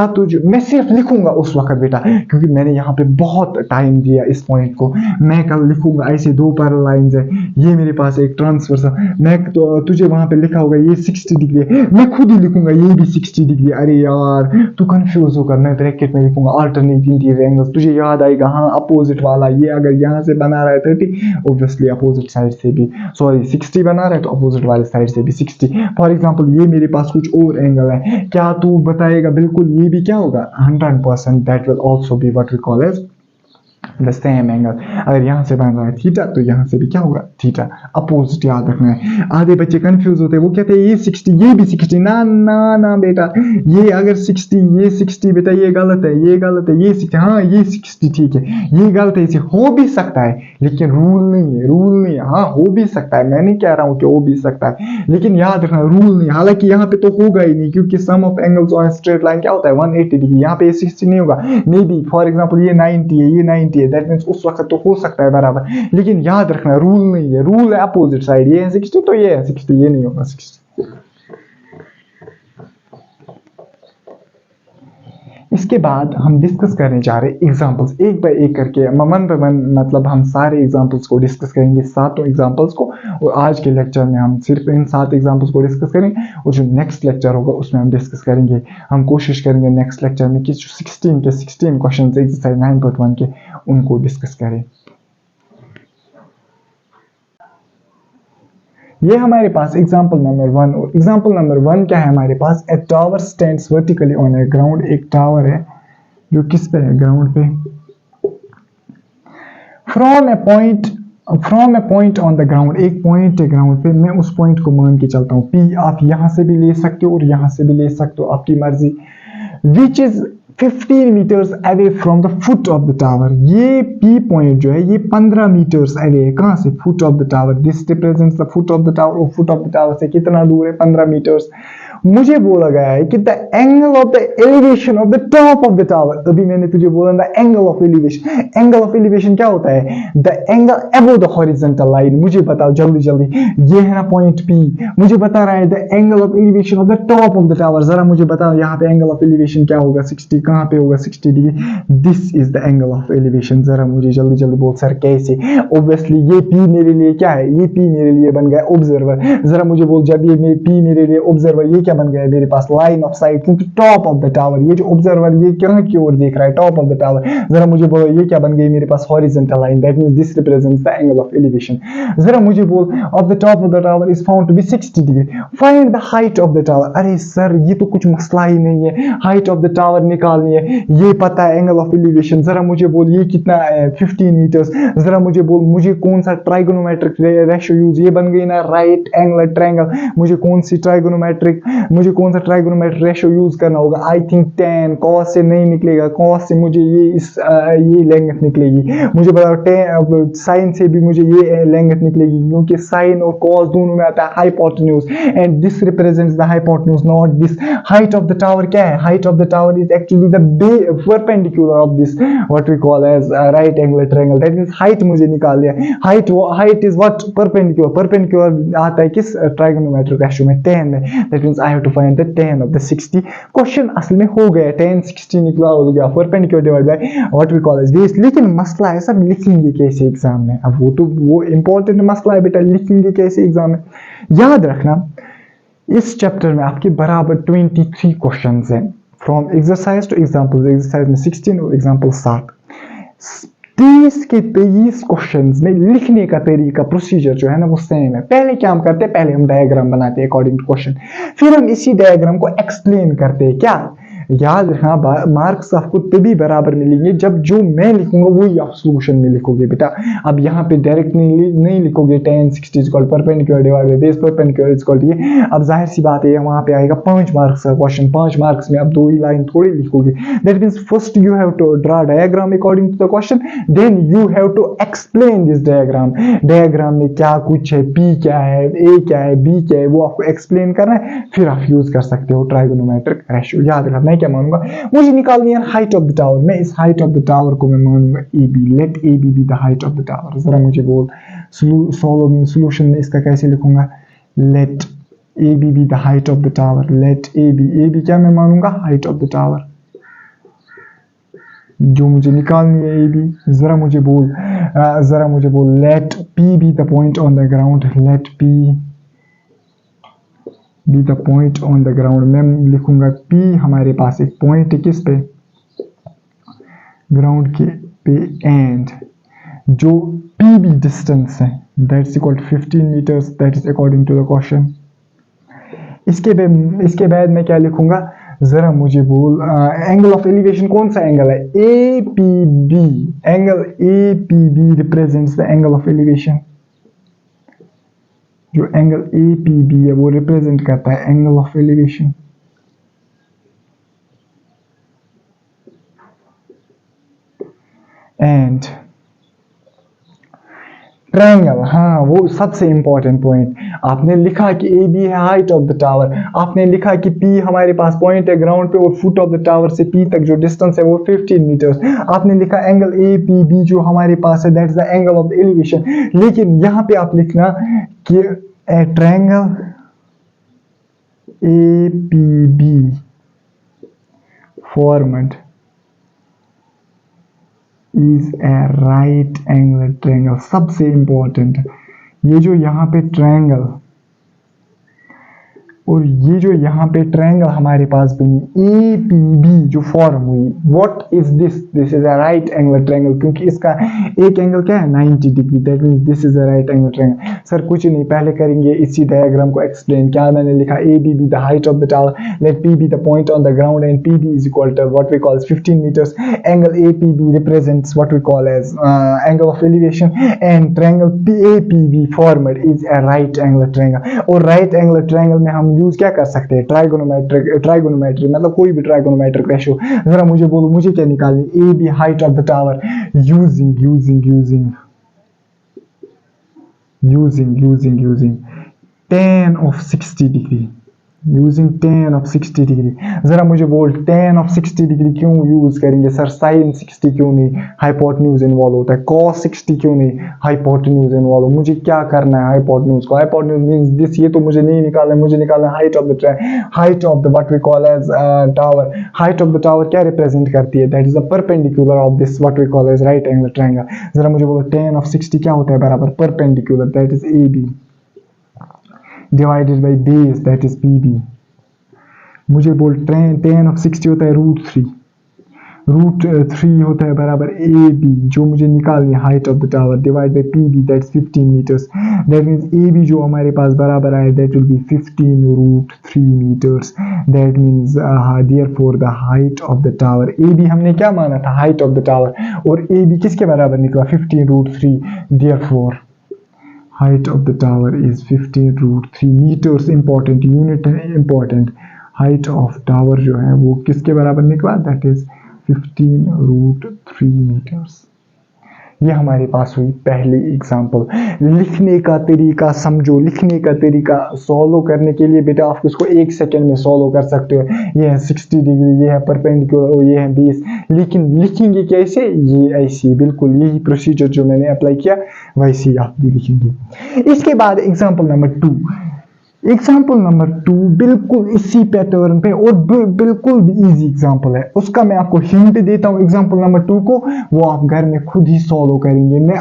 S1: तुझे मैं सिर्फ लिखूंगा उस वक्त बेटा, क्योंकि मैंने यहाँ पे बहुत टाइम दिया इस पॉइंट को। मैं कल लिखूंगा ऐसे दो पैरेलल लाइंस है, ये मेरे पास एक ट्रांसवर्सल, मैं तो तुझे वहां पे लिखा होगा ये 60 डिग्री है, मैं खुद ही लिखूंगा ये भी 60 डिग्री। अरे यार तू कंफ्यूज होगा, मैं ब्रैकेट में लिखूंगा अल्टरनेट इंटीरियर एंगल्स, तुझे याद आएगा हाँ अपोजिट वाला। ये अगर यहाँ से बना रहा है 30, ऑब्वियसली अपोजिट साइड से भी 60 बना रहा है तो अपोजिट वाले साइड से भी 60। फॉर एग्जांपल ये मेरे पास कुछ और एंगल है, क्या तू बताएगा? बिल्कुल ये भी क्या होगा 100%, that will also be what we call as the same angle. अगर यहाँ से बन रहा है थीटा तो यहाँ से भी क्या होगा? थीटा। अपोजिट याद रखना है। आधे बच्चे कंफ्यूज होते हैं, वो कहते हैं ये 60 ये भी 60। ना बेटा, ये अगर 60 ये 60 बेटा ये गलत है, ये 60 हाँ ये 60 ठीक है, ये गलत है। इसे हो भी सकता है लेकिन रूल नहीं है। हाँ हो भी सकता है, मैं नहीं कह रहा हूँ कि हो भी सकता है, लेकिन याद रखना रूल नहीं। हालांकि यहाँ पे तो होगा ही नहीं, क्योंकि sum of angles on straight line क्या होता है 180 डिग्री। यहाँ पे 60 नहीं होगा, मे बी फॉर एग्जाम्पल ये 90 है, ये 90 है, दैट मींस उस वक्त तो हो सकता है बराबर। लेकिन याद रखना रूल नहीं है, रूल है अपोजिट साइड। ये है 60 तो ये है 60, ये नहीं होगा 60। इसके बाद हम डिस्कस करने जा रहे हैं एग्जांपल्स, एक बाय एक करके वन बाय वन, मतलब हम सारे एग्जांपल्स को डिस्कस करेंगे, सातों एग्जांपल्स को। और आज के लेक्चर में हम सिर्फ इन 7 एग्जांपल्स को डिस्कस करेंगे, और जो नेक्स्ट लेक्चर होगा उसमें हम डिस्कस करेंगे। हम कोशिश करेंगे नेक्स्ट लेक्चर में कि जो 16 के 16 क्वेश्चन एक्सरसाइज 9.1 के उनको डिस्कस करें। ये हमारे पास एग्जाम्पल नंबर 1, और एग्जाम्पल नंबर 1 क्या है हमारे पास? A tower stands vertically on a ground. एक टावर है जो किस पे है? ग्राउंड पे। From a point on the ground, एक पॉइंट है ग्राउंड पे, मैं उस पॉइंट को मान के चलता हूँ P। आप यहां से भी ले सकते हो और यहां से भी ले सकते हो, आपकी मर्जी। Which is 15 meters away from the foot of the tower. ये P पॉइंट जो है ये 15 मीटर्स अवे है, कहां से? Foot of the tower. This represents the foot of the tower, और फुट ऑफ द टावर से कितना दूर है? 15 मीटर्स। मुझे बोला गया है कि the angle of the elevation of the top of the tower, अभी मैंने तुझे बोला the angle of elevation, angle of elevation क्या होता है, the angle above the horizontal line. मुझे बताओ जल्दी जल्दी, ये है ना पॉइंट पी, मुझे बता रहा है the angle of elevation of the top of the tower. जरा मुझे बताओ यहाँ पे एंगल ऑफ एलिवेशन क्या होगा, 60 कहाँ पे होगा, 60 degree. This is the angle of elevation. जरा मुझे जल्दी जल्दी बोल सर कैसे। ऑब्वियसली ये पी मेरे लिए क्या है, ये पी मेरे लिए बन गया ऑब्जर्वर। जरा मुझे बोल, जब ये पी मेरे लिए ऑब्जर्वर, ये क्या बन गया मेरे पास, लाइन ऑफ साइट, क्योंकि टॉप ऑफ द टावर, ये जो ऑब्जर्वर ये कहां की ओर देख रहा है, टॉप ऑफ द टावर। जरा मुझे बोलो ये क्या बन गई मेरे पास, horizontal line, that means this represents the angle of elevation. जरा मुझे बोल, of the top of the tower is found to be 60 degree, find the height of the tower. अरे सर ये तो कुछ मसला ही नहीं है, हाइट ऑफ द टावर निकालनी है, ये पता है एंगल ऑफ एलिवेशन। जरा मुझे बोल ये कितना है, 15 मीटर्स। जरा मुझे बोल मुझे कौन सा ट्राइगोनोमेट्रिक रेशियो यूज, ये बन गई ना राइट एंगल ट्रायंगल, मुझे कौन सा ट्राइगोनोमेट्रिक रेशियो यूज करना होगा। आई थिंक 10, कॉस से नहीं निकलेगा, कॉस से मुझे ये लेंथ निकलेगी। मुझे बताओ 10 साइन से भी मुझे ये लेंथ निकलेगी, क्योंकि साइन और कॉस दोनों में आता है hypotenuse, and this represents the hypotenuse not this. Height of the tower क्या है, height of the tower is actually the perpendicular of this what we call as right angle triangle. That means height मुझे निकाल लिया, height is what, perpendicular आता है किस trigonometric ratio में, 10 में। That means I have to find the 10 of the 60। Question असल में हो गया 10 60 निकला हो गया, perpendicular divide by what we call as base. लेकिन मसला है सब लिखेंगे कैसे एग्जाम में, अब वो इंपॉर्टेंट मसला है बेटा, लिखेंगे कैसे एग्जाम में। याद रखना इस चैप्टर में आपके बराबर 23 क्वेश्चंस हैं, from exercise two examples. Exercise में 16 और एग्जांपल 7। 30 के 23 क्वेश्चंस में लिखने का तरीका, प्रोसीजर जो है ना वो सेम है। पहले क्या हम करते हैं, पहले हम डायग्राम बनाते हैं अकॉर्डिंग टू क्वेश्चन, फिर हम इसी डायग्राम को एक्सप्लेन करते हैं। क्या याद रखना, मार्क्स आपको तभी बराबर मिलेंगे जब जो मैं लिखूंगा वही आप सॉल्यूशन में लिखोगे बेटा। अब यहाँ पे डायरेक्ट नहीं लिखोगे 10 60 is called perpendicular divide by base perpendicular is called ये। अब जाहिर सी बात है वहां पे आएगा 5 मार्क्स का क्वेश्चन, 5 मार्क्स में आप 2 ही लाइन थोड़ी लिखोगे। That means first you have to draw diagram according to the question, then you have to explain this diagram. Diagram में क्या कुछ है, पी क्या है, ए क्या है, बी क्या है, वो आपको एक्सप्लेन करना है, फिर आप यूज कर सकते हो ट्राइगोनोमेट्रिक रेशियो। याद रखना, मैं क्या मानूंगा, मुझे निकालनी है हाइट ऑफ द टावर, मैं इस हाइट ऑफ द टावर को मैं मानूंगा AB, let AB be the height of the tower. जरा मुझे बोल सॉल्यूशन में इसका कैसे लिखूंगा, let AB be the height of the tower, let AB क्या मैं मानूंगा, हाइट ऑफ द टावर, जो मुझे निकालनी है AB। जरा मुझे बोल let P be the point on the ground, let P be the point on the ground. मैं लिखूंगा P हमारे पास एक पॉइंट है किस पे, ग्राउंड के पे, एंड जो P भी डिस्टेंस है that's equal to 15 metres, that is according to the question. इसके बाद मैं क्या लिखूंगा, जरा मुझे बोल एंगल ऑफ एलिवेशन कौन सा एंगल है, APB। Angle APB represents the angle of elevation. जो एंगल APB है वो रिप्रेजेंट करता है angle of elevation. And triangle, हाँ वो सबसे इंपॉर्टेंट पॉइंट, आपने लिखा कि AB है हाइट ऑफ द टावर, आपने लिखा कि P हमारे पास पॉइंट है ग्राउंड पे और फुट ऑफ द टावर से P तक जो डिस्टेंस है वो 15 मीटर्स। आपने लिखा एंगल APB जो हमारे पास है that's the angle of the elevation. लेकिन यहाँ पे आप लिखना कि a triangle APB formed is a right angle triangle। सबसे इंपॉर्टेंट ये जो यहाँ पे ट्रायंगल और ये जो यहाँ पे ट्रायंगल हमारे पास बनी APB जो फॉर्म हुई, what is this, this is a right angle triangle, क्योंकि इसका एक एंगल क्या है 90 degree, that means this is a right angle triangle. Sir कुछ नहीं, पहले करेंगे इसी डायग्राम को एक्सप्लेन। क्या मैंने लिखा, ABB the height of the tower, let P be the point on the ground and PB is equal to what we call 15 metres. Angle APB represents what we call as angle of elevation, and triangle APB formed is a right angle triangle. और right angle triangle में हम use क्या कर सकते हैं, trigonometric मतलब कोई भी ट्राइगोनोमेट्रिक रेशियो। जरा मुझे बोलो मुझे क्या निकालनी, AB height of the tower using tan of 60 degree. Using tan of 60 degree. जरा मुझे बोल tan ऑफ 60 डिग्री क्यों यूज करेंगे सर? sin 60 क्यों नहीं? हाइपोटेन्यूज इन्वॉल्व होता है। cos 60 क्यों नहीं? Hypotenuse involve. मुझे क्या करना है हाइपोटेन्यूज को? हाइपोटेन्यूज मींस दिस, ये तो मुझे नहीं निकालना है, मुझे निकालना है height of the height of the what we call as tower. Height of the tower क्या रिप्रेजेंट करती है? That is the perpendicular of this what we call as right angle triangle. जरा मुझे बोलो tan ऑफ 60 क्या होता है? बराबर perpendicular, that is AB divided by base, that is BB। मुझे बोल tan ऑफ 60 होता है √3, √3 होता है बराबर AB, जो मुझे निकालनी है height of the tower, divide by PB, that's 15 metres. That means AB जो हमारे पास बराबर आए, that will be 15 √3 metres. That means therefore the height of the tower, AB हमने क्या माना था? हाइट ऑफ द टावर, और AB किसके बराबर निकला? 15 √3। Therefore height of the tower is 15 √3 meters। important unit है, important। height of tower जो है वो किसके बराबर निकला? that is 15 √3 meters। ये हमारे पास हुई पहली एग्जाम्पल। लिखने का तरीका समझो, लिखने का तरीका सॉल्व करने के लिए बेटा आप इसको 1 सेकेंड में सॉल्व कर सकते हो। ये है 60 डिग्री, ये है परपेंडिकुलर और ये है 20, लेकिन लिखेंगे कैसे? ये ऐसे, बिल्कुल यही प्रोसीजर जो मैंने अप्लाई किया वैसे ही आप भी लिखेंगे। इसके बाद एग्जाम्पल नंबर 2, एग्जाम्पल नंबर 2 बिल्कुल इसी पैटर्न पे और बिल्कुल भी इजी एग्जाम्पल है, उसका मैं आपको हिंट देता हूँ। एग्जाम्पल नंबर 2 को वो आप घर में खुद ही सॉल्व करेंगे। मैं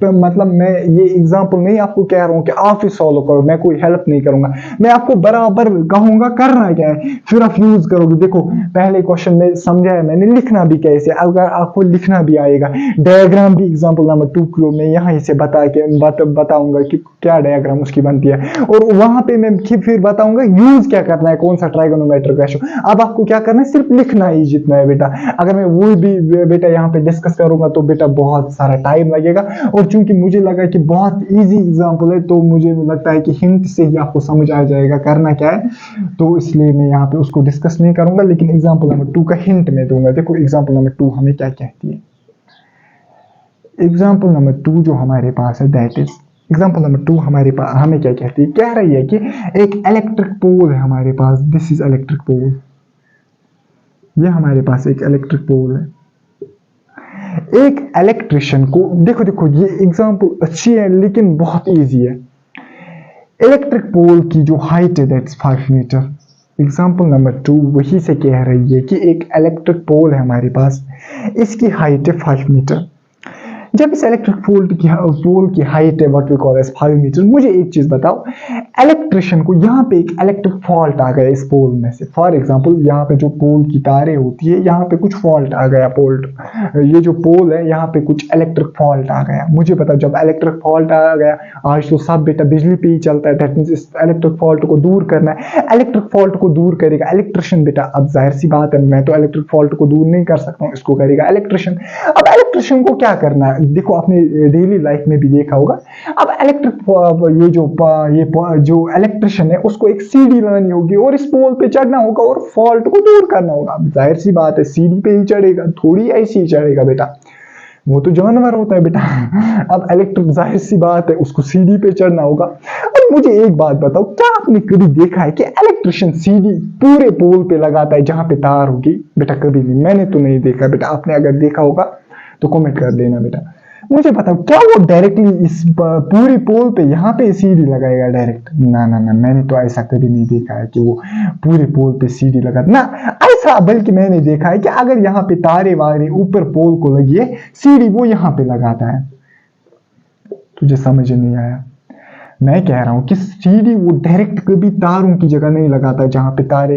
S1: मैं ये एग्जाम्पल नहीं आपको कह रहा हूँ कि आप ही सॉल्व करो, मैं कोई हेल्प नहीं करूंगा, मैं आपको बराबर कहूंगा करना क्या है, फिर आप यूज करोगे। देखो पहले क्वेश्चन में समझाया मैंने, लिखना भी कैसे, अगर आपको लिखना भी आएगा, डायग्राम भी एग्जाम्पल नंबर 2 को मैं यहाँ से बताऊंगा कि क्या डायग्राम उसकी बनती है, और वहां पे मैं फिर बताऊंगा यूज क्या करना है, कौन सा ट्राइगोनोमेट्रिक रेशो। अब आपको क्या करना है? सिर्फ लिखना ही जितना है बेटा। अगर मैं वो भी बेटा यहाँ पे डिस्कस करूंगा तो बेटा बहुत सारा टाइम लगेगा, और चूंकि मुझे लगा कि बहुत इजी एग्जांपल है तो मुझे लगता है कि हिंट से ही आपको समझ आ जाएगा करना क्या है, तो इसलिए मैं यहाँ पे उसको डिस्कस नहीं करूंगा, लेकिन एग्जाम्पल नंबर 2 का हिंट मैं दूंगा। देखो एग्जाम्पल नंबर 2 हमें क्या कहती है। एग्जाम्पल नंबर 2 जो हमारे पास है, दैट इज एग्जाम्पल नंबर 2 हमारे पास हमें क्या कहती है? कह रही है कि एक इलेक्ट्रिक पोल है हमारे पास, दिस इज इलेक्ट्रिक पोल, ये हमारे पास एक इलेक्ट्रिक पोल है। एक इलेक्ट्रिशियन को, देखो ये एग्जाम्पल अच्छी है लेकिन बहुत इजी है। इलेक्ट्रिक पोल की जो हाइट है दैट्स 5 मीटर। एग्जाम्पल नंबर 2 वही से कह रही है कि एक इलेक्ट्रिक पोल है हमारे पास, इसकी हाइट है 5 मीटर। जब इस इलेक्ट्रिक पोल की हाइट है what we call as 5 metre, मुझे एक चीज बताओ, इलेक्ट्रिशियन को यहाँ पे एक इलेक्ट्रिक फॉल्ट आ गया इस पोल में से। फॉर एग्जांपल यहाँ पे जो पोल की तारें होती है, यहाँ पे कुछ फॉल्ट आ गया, ये जो पोल है यहाँ पे कुछ इलेक्ट्रिक फॉल्ट आ गया। मुझे पता जब इलेक्ट्रिक फॉल्ट आ गया, आज तो सब बेटा बिजली पे ही चलता है, दैट मींस इस इलेक्ट्रिक फॉल्ट को दूर करना है। इलेक्ट्रिक फॉल्ट को दूर करेगा इलेक्ट्रिशियन बेटा। अब जाहिर सी बात है, मैं तो इलेक्ट्रिक फॉल्ट को दूर नहीं कर सकता हूँ, इसको करेगा इलेक्ट्रिशियन। अब इलेक्ट्रिशियन को क्या करना है? देखो आपने डेली लाइफ में भी देखा होगा, अब जो इलेक्ट्रिशियन है उसको एक सीढ़ी लानी होगी और इस पोल पे चढ़ना होगा और फॉल्ट को दूर करना होगा। जाहिर सी बात है सीढ़ी पे ही चढ़ेगा, थोड़ी ऐसी ही चढ़ेगा बेटा, वो तो जानवर होता है बेटा। अब इलेक्ट्रिक जाहिर सी बात है उसको सीढ़ी पे चढ़ना होगा। अब मुझे एक बात बताओ, क्या आपने कभी देखा है कि इलेक्ट्रिशियन सीढ़ी पूरे पोल पे लगाता है जहां पे तार होगी? बेटा कभी नहीं, मैंने तो नहीं देखा बेटा। आपने अगर देखा होगा तो कमेंट कर देना बेटा। मुझे बताओ क्या वो डायरेक्टली इस पूरी पोल पे यहाँ पे सीढ़ी लगाएगा डायरेक्ट? ना ना ना, मैंने तो ऐसा कभी नहीं देखा है कि वो पूरे पोल पे सीढ़ी लगा ना ऐसा, बल्कि मैंने देखा है कि अगर यहाँ पे तारे वारे ऊपर पोल को लगी है, सीढ़ी वो यहाँ पे लगाता है। तुझे समझ नहीं आया? मैं कह रहा हूं कि सीढ़ी वो डायरेक्ट कभी तारों की जगह नहीं लगाता जहां पे तारे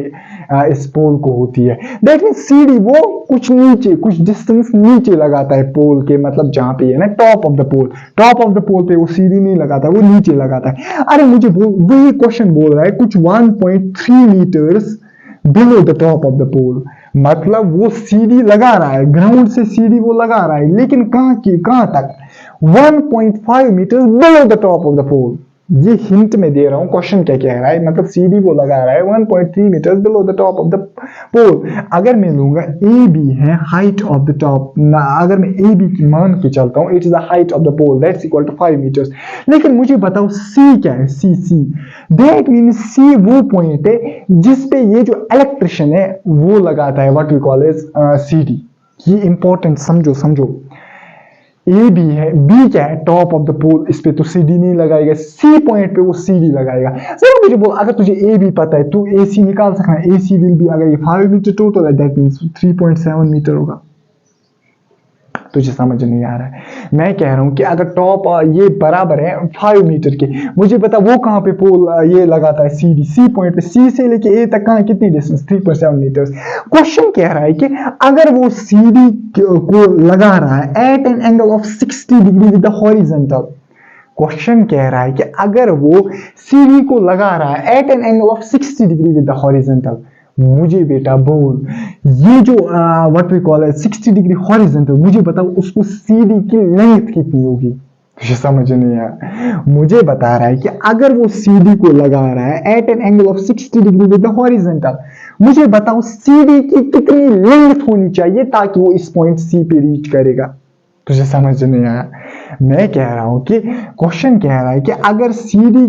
S1: इस पोल को होती है। दैट मींस सीढ़ी वो कुछ नीचे, कुछ डिस्टेंस नीचे लगाता है पोल के, मतलब जहां पे है ना टॉप ऑफ द पोल पे वो सीढ़ी नहीं लगाता, वो नीचे लगाता है। अरे मुझे वही क्वेश्चन बोल रहा है कुछ 1.3 metres below the top of the pole, मतलब वो सीढ़ी लगा रहा है, ग्राउंड से सीढ़ी वो लगा रहा है, लेकिन कहां तक? 1.5 metre below the top of the pole. ये हिंट में दे रहा हूं क्वेश्चन क्या कह रहा है, मतलब सीडी वो लगा रहा है 1.3 metre below the top of the pole. अगर मैं लूंगा ए बी है हाइट ऑफ द टॉप, अगर मैं ए बी की मान के चलता हूं it is the height of the pole that's equal to 5 metres. लेकिन मुझे बताओ सी क्या है, सी दैट मीन सी वो पॉइंट है जिसपे ये जो इलेक्ट्रिशियन है वो लगाता है what we call as CD. ये इंपॉर्टेंट समझो। ए बी है, बी क्या है टॉप ऑफ द पोल, इस पे तो सीडी नहीं लगाएगा, सी पॉइंट पे वो सीडी लगाएगा। जरा मुझे बोल, अगर तुझे ए बी पता है तू ए सी निकाल सकना है। ए सी विल बी, अगर ये 5 मीटर टोटल है दैट मींस 3.7 मीटर होगा। तुझे समझ नहीं आ रहा है। मैं कह रहा हूं कि अगर टॉप ये बराबर है 5 मीटर के, मुझे बता वो कहां पे पोल ये लगाता है सीडी, सी पॉइंट पे, सी से लेके ए तक कहां कितनी डिस्टेंस 3.7 मीटर। क्वेश्चन कह रहा है कि अगर वो सीडी को लगा रहा है at an angle of 60 degree with the horizontal, question कह रहा है कि अगर वो सीडी को लगा रहा है at an angle of 60 degree with the horizontal, मुझे बेटा बोल ये जो व्हाट वी कॉल है 60 डिग्री हॉरिजॉन्टल, मुझे बताओ उसको सीडी की लेंथ कितनी होगी। तुझे समझ नहीं आया। मुझे बता रहा है कि अगर वो सीडी को लगा रहा है at an angle of 60 degree with the horizontal, मुझे बताओ सीडी की कितनी लेंथ होनी चाहिए ताकि वो इस पॉइंट सी पे रीच करेगा। तुझे समझ नहीं आया। मैं कह रहा हूं कि क्वेश्चन कह रहा है कि अगर सीडी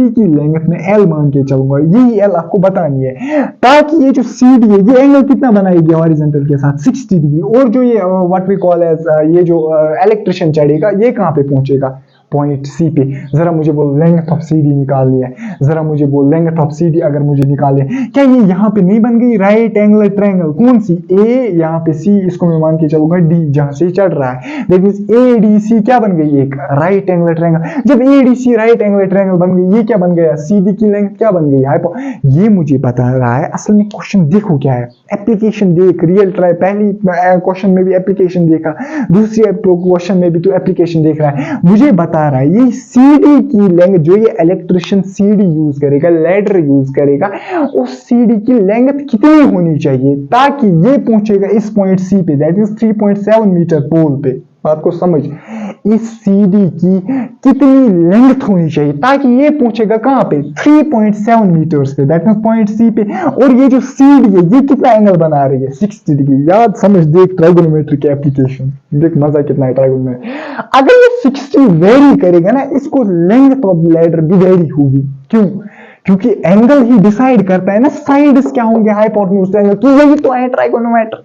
S1: की लेंथ में एल मान के चलूंगा, यही एल आपको बतानी है ताकि ये जो सीडी है ये एंगल कितना बनाएगी हॉरिजॉन्टल के साथ 60 डिग्री, और जो ये व्हाट वी कॉल एज ये जो इलेक्ट्रिशियन चढ़ेगा ये कहां पे पहुंचेगा पॉइंट सी पे। जरा मुझे बोल लेंथ ऑफ सीडी निकालनी है, जरा मुझे बोल लेंथ ऑफ सीडी अगर मुझे निकाले, क्या ये यहाँ पे नहीं बन गई राइट एंगल ट्रायंगल, कौन सी ए यहाँ पे सी, इसको मैं मान के चलूंगा डी जहां से चढ़ रहा है, that means A D C क्या बन गई एक राइट एंगल ट्रायंगल। जब A D C right angle triangle बन गई, ये क्या बन गया सीडी की लेंथ क्या बन गई हाइपो। ये मुझे बता रहा है असल में क्वेश्चन देखो क्या है, एप्लीकेशन देख, रियल ट्राई, पहली क्वेश्चन में भी एप्लीकेशन देखा, दूसरी क्वेश्चन में भी तो एप्लीकेशन देख रहा है। मुझे बता रहा है ये सीडी की लेंथ जो ये इलेक्ट्रिशियन सीडी यूज करेगा, लैडर यूज करेगा, उस सीडी की लेंथ कितनी होनी चाहिए ताकि ये पहुंचेगा इस पॉइंट सी पे, दैट इज 3.7 मीटर पोल पे। बात को समझ, इस सीडी की कितनी लेंथ होनी चाहिए ताकि ये पहुंचेगा कहां पे 3.7 मीटर्स पे, दैट मींस पॉइंट सी पे। और ये जो सीडी है ये कितना एंगल बना रही है 60 डिग्री। याद समझ, देख ट्राइगोनोमेट्री के एप्लीकेशन, देख मजा कितना है ट्राइगोनोमेट्री। अगर ये 60 वेरी करेगा ना, इसको लेंथ ऑफ लैडर भी वेरी होगी। क्यों? क्योंकि एंगल ही डिसाइड करता है ना साइड्स क्या होंगे हाइपोटेन्यूज एंगल की, यही तो है ट्राइगोनोमेट्री।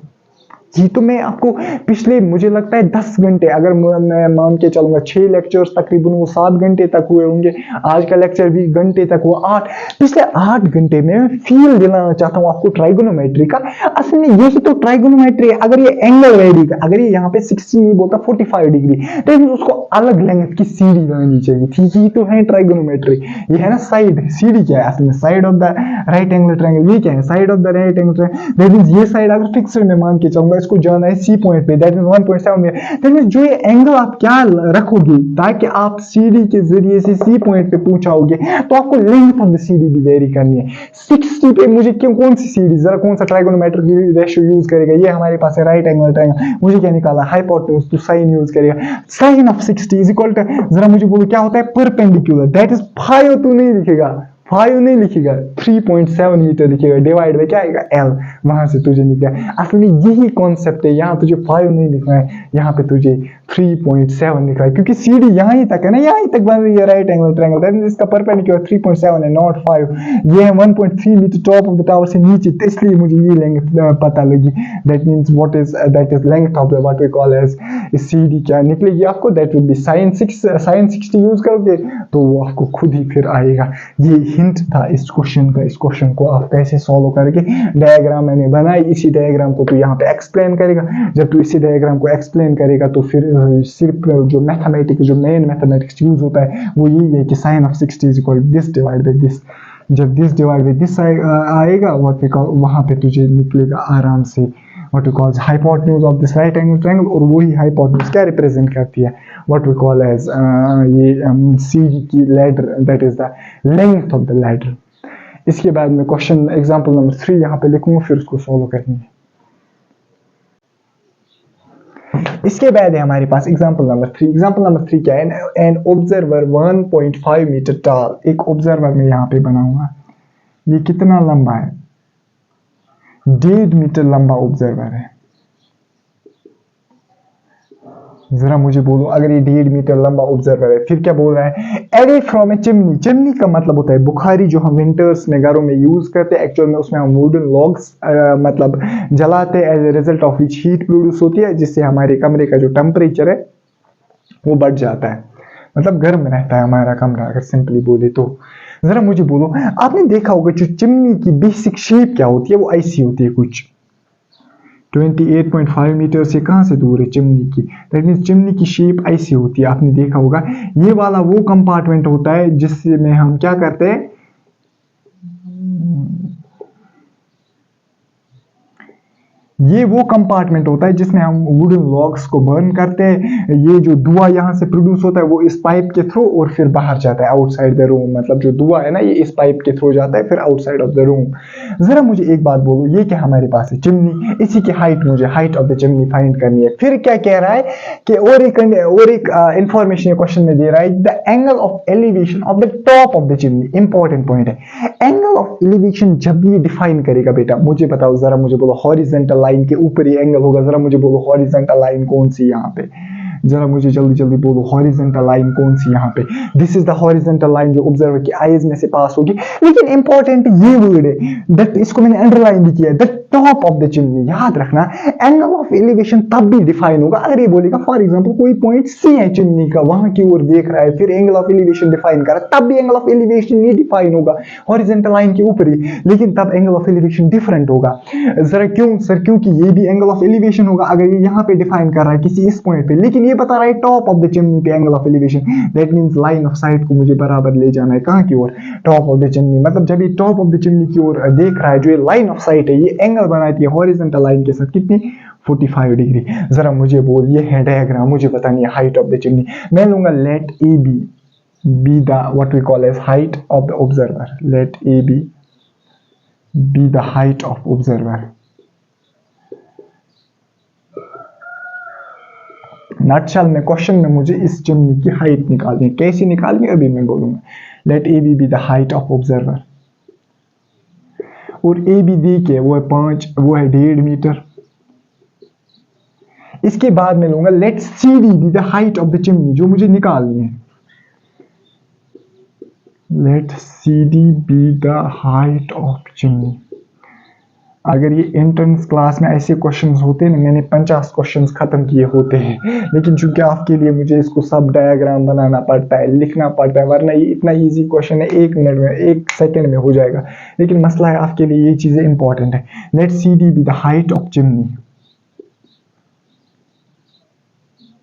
S1: जी तो मैं आपको पिछले मुझे लगता है 10 घंटे, अगर मैं मान के चलूंगा 6 लेक्चर्स तकरीबन वो 7 घंटे तक हुए होंगे, आज का लेक्चर भी घंटे तक हुआ 8, पिछले 8 घंटे में मैं फील दिलाना चाहता हूँ आपको ट्राइगोनोमेट्री का। असल में यही तो ट्राइगोनोमेट्री है। अगर ये एंगल वेरी का, अगर ये यहाँ पे 60 नहीं बोलता 45 डिग्री, तो उसको अलग लेंथ की सीडी लानी चाहिए थी। यही तो है ट्राइगोनोमेट्री। ये है ना साइड, सीडी क्या है असल में side of the right angle triangle, ये क्या है side of the right angle triangle, that means ये साइड अगर फिक्स्ड में मान के चलूंगा, इसको जाना है सी पॉइंट पे, दैट मींस 1.7 में, दैट मींस जो ये एंगल आप क्या रखोगे ताकि आप सीडी के जरिए से सी पॉइंट पे पहुंचाओगे, तो आपको लेंथ ऑफ द सीडी भी वेरी करनी है। 60 पे मुझे क्यों, कौन सी सीडी, जरा कौन सा ट्राइगोनोमेट्रिक रेशियो यूज करेगा, ये हमारे पास है राइट एंगल ट्रायंगल, मुझे क्या निकाला हाइपोटेन्यूज, तो साइन यूज करेगा। Sine of 60 is equal to, जरा मुझे बोलो क्या होता है परपेंडिकुलर, दैट इज 5 तो नहीं लिखेगा, 5 नहीं लिखेगा, 3.7 मीटर लिखेगा, डिवाइड बाय क्या आएगा एल, वहां से तुझे निकला। असल में यही कॉन्सेप्ट है, यहाँ तुझे 5 नहीं लिखना है, यहाँ पे तुझे 3.7 लिखा है, क्योंकि सीडी यहाँ ही तक है ना, यहाँ तक बन रही है right angle triangle, that means इसका परपेंडिकुलर 3.7 है नॉट 5। ये है 1.3 metre top of the tower से नीचे, तो इसलिए मुझे ये लेंथ पता लगी। That means what is that is length of the what we call as CD क्या निकलेगी आपको, that will be sin 60 use करोगे तो वो आपको खुद ही फिर आएगा। ये हिंट था इस क्वेश्चन का। इस क्वेश्चन को आप कैसे सॉल्व करके, डायग्राम मैंने बनाई, इसी डायग्राम को तू यहाँ पे एक्सप्लेन करेगा। जब तू इसी डायग्राम को एक्सप्लेन करेगा तो फिर सिर्फ जो मैथमेटिक्स, जो मेन मैथमेटिक्स यूज होता है वो यही है कि sin of 60 is equal to this divided by this। जब दिस डिवाइड बाय दिस आएगा व्हाट वी कॉल, वहां पे तुझे निकलेगा आराम से what we call hypotenuse of this right angle triangle, और वही हाइपोटेन्यूज क्या रिप्रेजेंट करती है व्हाट वी कॉल एज ये सीडी की ladder, that is the length of the ladder. इसके बाद में क्वेश्चन एग्जांपल नंबर 3 यहाँ पे लिखूंगा, फिर उसको सॉल्व करेंगे। इसके बाद है हमारे पास एग्जांपल नंबर 3। एग्जांपल नंबर 3 क्या है? An observer 1.5 metre tall. एक ऑब्जर्वर मैं यहाँ पे बनाऊंगा, ये कितना लंबा है? 1.5 मीटर लंबा ऑब्जर्वर है। जरा मुझे बोलो, अगर ये 1.5 मीटर लंबा ऑब्जर्वर है, फिर क्या बोल रहा है? Array from A chimney. Chimney का मतलब होता है बुखारी, जो हम विंटर्स में घरों में यूज करते हैं। एक्चुअल में उसमें हम वुडन लॉग्स मतलब जलाते हैं, as a result of which heat produce होती है, जिससे हमारे कमरे का जो टेम्परेचर है वो बढ़ जाता है, मतलब गर्म रहता है हमारा कमरा, अगर सिंपली बोले तो। जरा मुझे बोलो, आपने देखा होगा जो चिमनी की बेसिक शेप क्या होती है? वो ऐसी होती है कुछ। 28.5 मीटर से कहां से दूर है चिमनी की? दैट मीन्स चिमनी की शेप ऐसी होती है, आपने देखा होगा। ये वाला वो कंपार्टमेंट होता है जिसमें हम क्या करते हैं, ये वो कंपार्टमेंट होता है जिसमें हम वुडन लॉग्स को बर्न करते हैं। ये जो धुआं यहाँ से प्रोड्यूस होता है वो इस पाइप के थ्रू और फिर बाहर जाता है आउटसाइड द रूम। मतलब जो धुआं है ना, ये इस पाइप के थ्रू जाता है फिर आउटसाइड ऑफ द रूम। जरा मुझे एक बात बोलो, ये क्या हमारे पास है? चिमनी। इसी की हाइट, मुझे height of the chimney find करनी है। फिर क्या कह रहा है कि और एक इंफॉर्मेशन क्वेश्चन में दे रहा है, the angle of elevation of the top of the chimney. Important point है, एंगल ऑफ एलिवेशन जब ये डिफाइन करेगा बेटा, मुझे बताओ, जरा मुझे बोलो, हॉरिजॉन्टल लाइन के ऊपर ही एंगल होगा। जरा मुझे बोलो हॉरिजॉन्टल लाइन कौन सी यहाँ पे? जरा मुझे जल्दी जल्दी बोलो, हॉरिजॉन्टल लाइन कौन सी यहाँ पे? This is the horizontal line जो ऑब्जर्वर की आईज में से पास होगी। लेकिन इंपॉर्टेंट ये वर्ड है, दैट इसको मैंने अंडरलाइन भी किया है, the top of the chimney. याद रखना, एंगल ऑफ एलिवेशन तब भी डिफाइन होगा अगर ये बोलेगा, फॉर एग्जांपल कोई पॉइंट सी है चिमनी का, वहां की ओर देख रहा है, फिर एंगल ऑफ एलिवेशन डिफाइन कर रहा है, तब भी एंगल ऑफ एलिवेशन नहीं डिफाइन होगा हॉरिजॉन्टल लाइन के ऊपर ही, लेकिन तब एंगल ऑफ एलिवेशन डिफरेंट होगा। जरा क्यों सर? क्योंकि ये भी एंगल ऑफ एलिवेशन होगा अगर ये यहाँ पे डिफाइन कर रहा है किसी इस पॉइंट पे, लेकिन ये बता रहा है टॉप ऑफ द चिमनी पे angle of elevation. That means line of sight को मुझे बराबर ले जाना है कहां की ओर? Top of the chimney. मतलब जब ये टॉप ऑफ द चिमनी की ओर देख रहा है, जो ये लाइन ऑफ साइट है, ये एंगल बनाती है हॉरिजॉन्टल लाइन के साथ कितनी? 45 डिग्री। जरा मुझे बोल, ये है डायग्राम, मुझे बतानी है हाइट ऑफ द चिमनी। मैं लूंगा let A B the what we call as height of the observer. Let A B the height of observer. Nutshell में क्वेश्चन में मुझे इस चिमनी की हाइट निकालनी है। कैसी निकालनी है अभी मैं बोलूंगा। Let A B the height of observer, और ए बी दी के वो है 5, वो है 1.5 मीटर। इसके बाद मैं लूंगा let C D be the height of the chimney, जो मुझे निकालनी है। Let C D be the height of chimney. अगर ये एंट्रेंस क्लास में ऐसे क्वेश्चंस होते हैं ना, मैंने 50 क्वेश्चंस खत्म किए होते हैं, लेकिन चूंकि आपके लिए मुझे इसको सब डायग्राम बनाना पड़ता है, लिखना पड़ता है, वरना ये इतना इजी क्वेश्चन है 1 मिनट में, 1 सेकंड में हो जाएगा। लेकिन मसला है आपके लिए ये चीजें इंपॉर्टेंट है। Let C D be the height of chimney.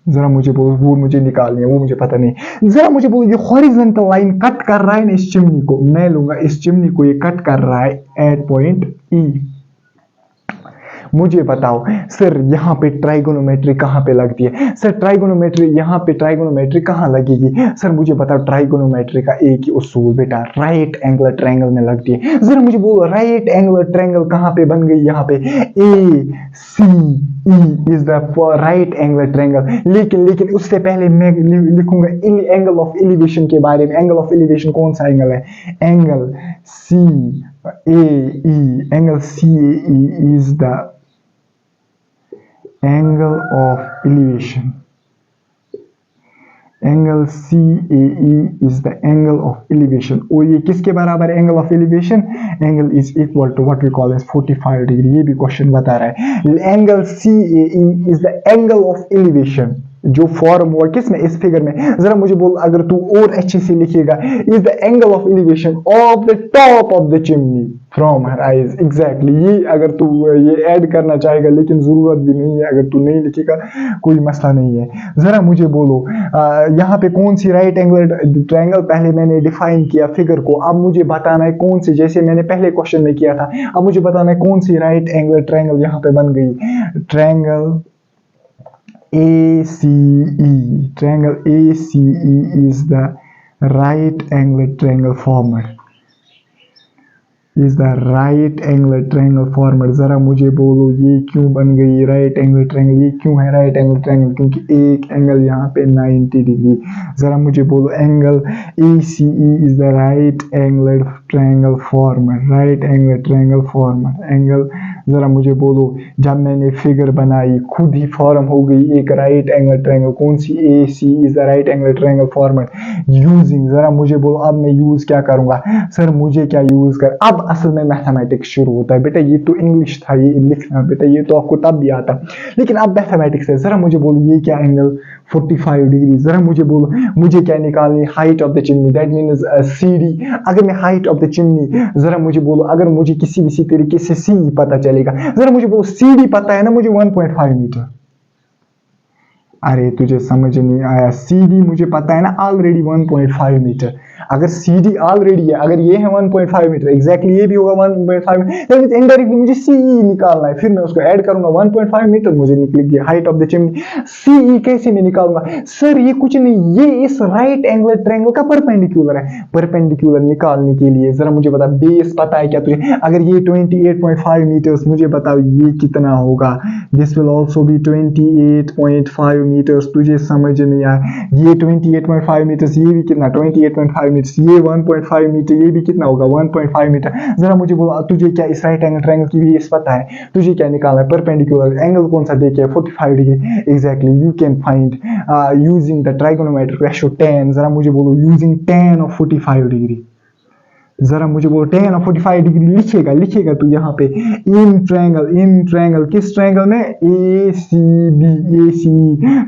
S1: जरा मुझे बोलो, वो मुझे निकालनी है, वो मुझे पता नहीं। जरा मुझे बोलो, ये हॉरिजॉन्टल लाइन कट कर रहा है ना इस चिमनी को, मैं लूंगा इस चिमनी को, ये कट कर रहा है एट पॉइंट ई। मुझे बताओ सर, यहाँ पे ट्राइगोनोमेट्री कहाँ पे लगती है? सर ट्राइगोनोमेट्री, यहाँ पे ट्राइगोनोमेट्री कहाँ लगेगी? सर मुझे बताओ, ट्राइगोनोमेट्री का एक ही उसूल बेटा, राइट एंगुलर ट्रायंगल में लगती है। जरा मुझे बोलो, राइट एंगुलर ट्रायंगल कहाँ पे बन गई? यहाँ पे A C E is the right angular triangle. लेकिन उससे पहले मैं लिखूंगा एंगल ऑफ एलिवेशन के बारे में। एंगल ऑफ एलिवेशन कौन सा एंगल है? Angle C A E. Angle C A E is the angle of elevation. Angle CAE is the angle of elevation. और ये किसके बराबर है angle of elevation? Angle is equal to what we call as 45 degree. ये भी question बता रहा है। Angle CAE is the angle of elevation. जो फॉर्म हुआ किसमें? इस फिगर में। जरा मुझे बोल, अगर तू और अच्छे से लिखेगा, is the angle of elevation of the top of the chimney from her eyes. Exactly, ये अगर तू ये ऐड करना चाहेगा, लेकिन जरूरत भी नहीं है, अगर तू नहीं लिखेगा कोई मसला नहीं है। जरा मुझे बोलो, यहाँ पे कौन सी राइट एंगुलर ट्रायंगल पहले मैंने डिफाइन किया फिगर को, अब मुझे बताना है कौन सी, जैसे मैंने पहले क्वेश्चन में किया था, अब मुझे बताना है कौन सी राइट एंगुलर ट्रायंगल यहाँ पे बन गई। Triangle ACE. Triangle ACE is the right angle triangle formed. Is the right angle triangle format. जरा मुझे बोलो ये क्यों बन गई राइट एंगल ट्रायंगल? ये क्यों है राइट एंगल ट्रायंगल? क्योंकि एक एंगल यहाँ पे 90 डिग्री। जरा मुझे बोलो angle ACE is the right angle triangle format. Right angle triangle format angle. जरा मुझे बोलो जब मैंने फिगर बनाई खुद ही फॉर्म हो गई एक राइट एंगल ट्रायंगल। कौन सी? AC is the right angle triangle format using. जरा मुझे बोलो अब मैं यूज क्या करूंगा? सर मुझे क्या यूज कर? अब असल में मैथमेटिक्स शुरू होता है बेटा। ये तो इंग्लिश था, ये लिखना बेटा, ये तो आपको तब भी आता, लेकिन अब मैथमेटिक्स है। जरा मुझे बोलो ये क्या एंगल 45 डिग्री। जरा मुझे बोलो मुझे क्या निकालनी? Height of the chimney, that means CD। अगर मैं हाइट ऑफ द चिमनी, जरा मुझे बोलो अगर मुझे किसी भी तरीके से CE पता चलेगा, जरा मुझे बोलो CD पता है ना मुझे 1.5 मीटर। अरे तुझे समझ नहीं आया? CD मुझे पता है ना ऑलरेडी 1.5 मीटर। अगर CD ऑलरेडी है, अगर ये है 1.5 मीटर, एग्जैक्टली ये भी होगा 1.5 मीटर, इनडायरेक्टली मुझे CE निकालना है। फिर मैं उसको ऐड करूंगा 1.5 मीटर, मुझे निकलेगी height of the chimney. CE कैसे मैं निकालूंगा? सर ये कुछ नहीं, ये इस राइट एंगल ट्रायंगल का परपेंडिकुलर है। परपेंडिकुलर निकालने के लिए जरा मुझे बता, बेस पता है क्या तुझे? अगर ये 28.5 मीटर्स, मुझे बताओ ये कितना होगा? This will also be 28.5 metres. तुझे समझ नहीं आया? ये 28.5 मीटर्स, ये भी कितना? 28.5 मीटर्स, ये 1.5 मीटर, ये भी कितना होगा? 1.5 मीटर। जरा मुझे बोलो तुझे क्या इस राइट एंगल ट्रायंगल की बेस पता है? तुझे क्या निकालना है? परपेंडिकुलर एंगल कौन सा देखे? 45 degree. Exactly you can find using the trigonometric ratio tan। जरा मुझे बोलो यूजिंग tan ऑफ 45 डिग्री। जरा मुझे बोलो tan ऑफ 45 डिग्री लिखेगा तू यहाँ पे इन ट्रायंगल किस ट्रायंगल में? ACE,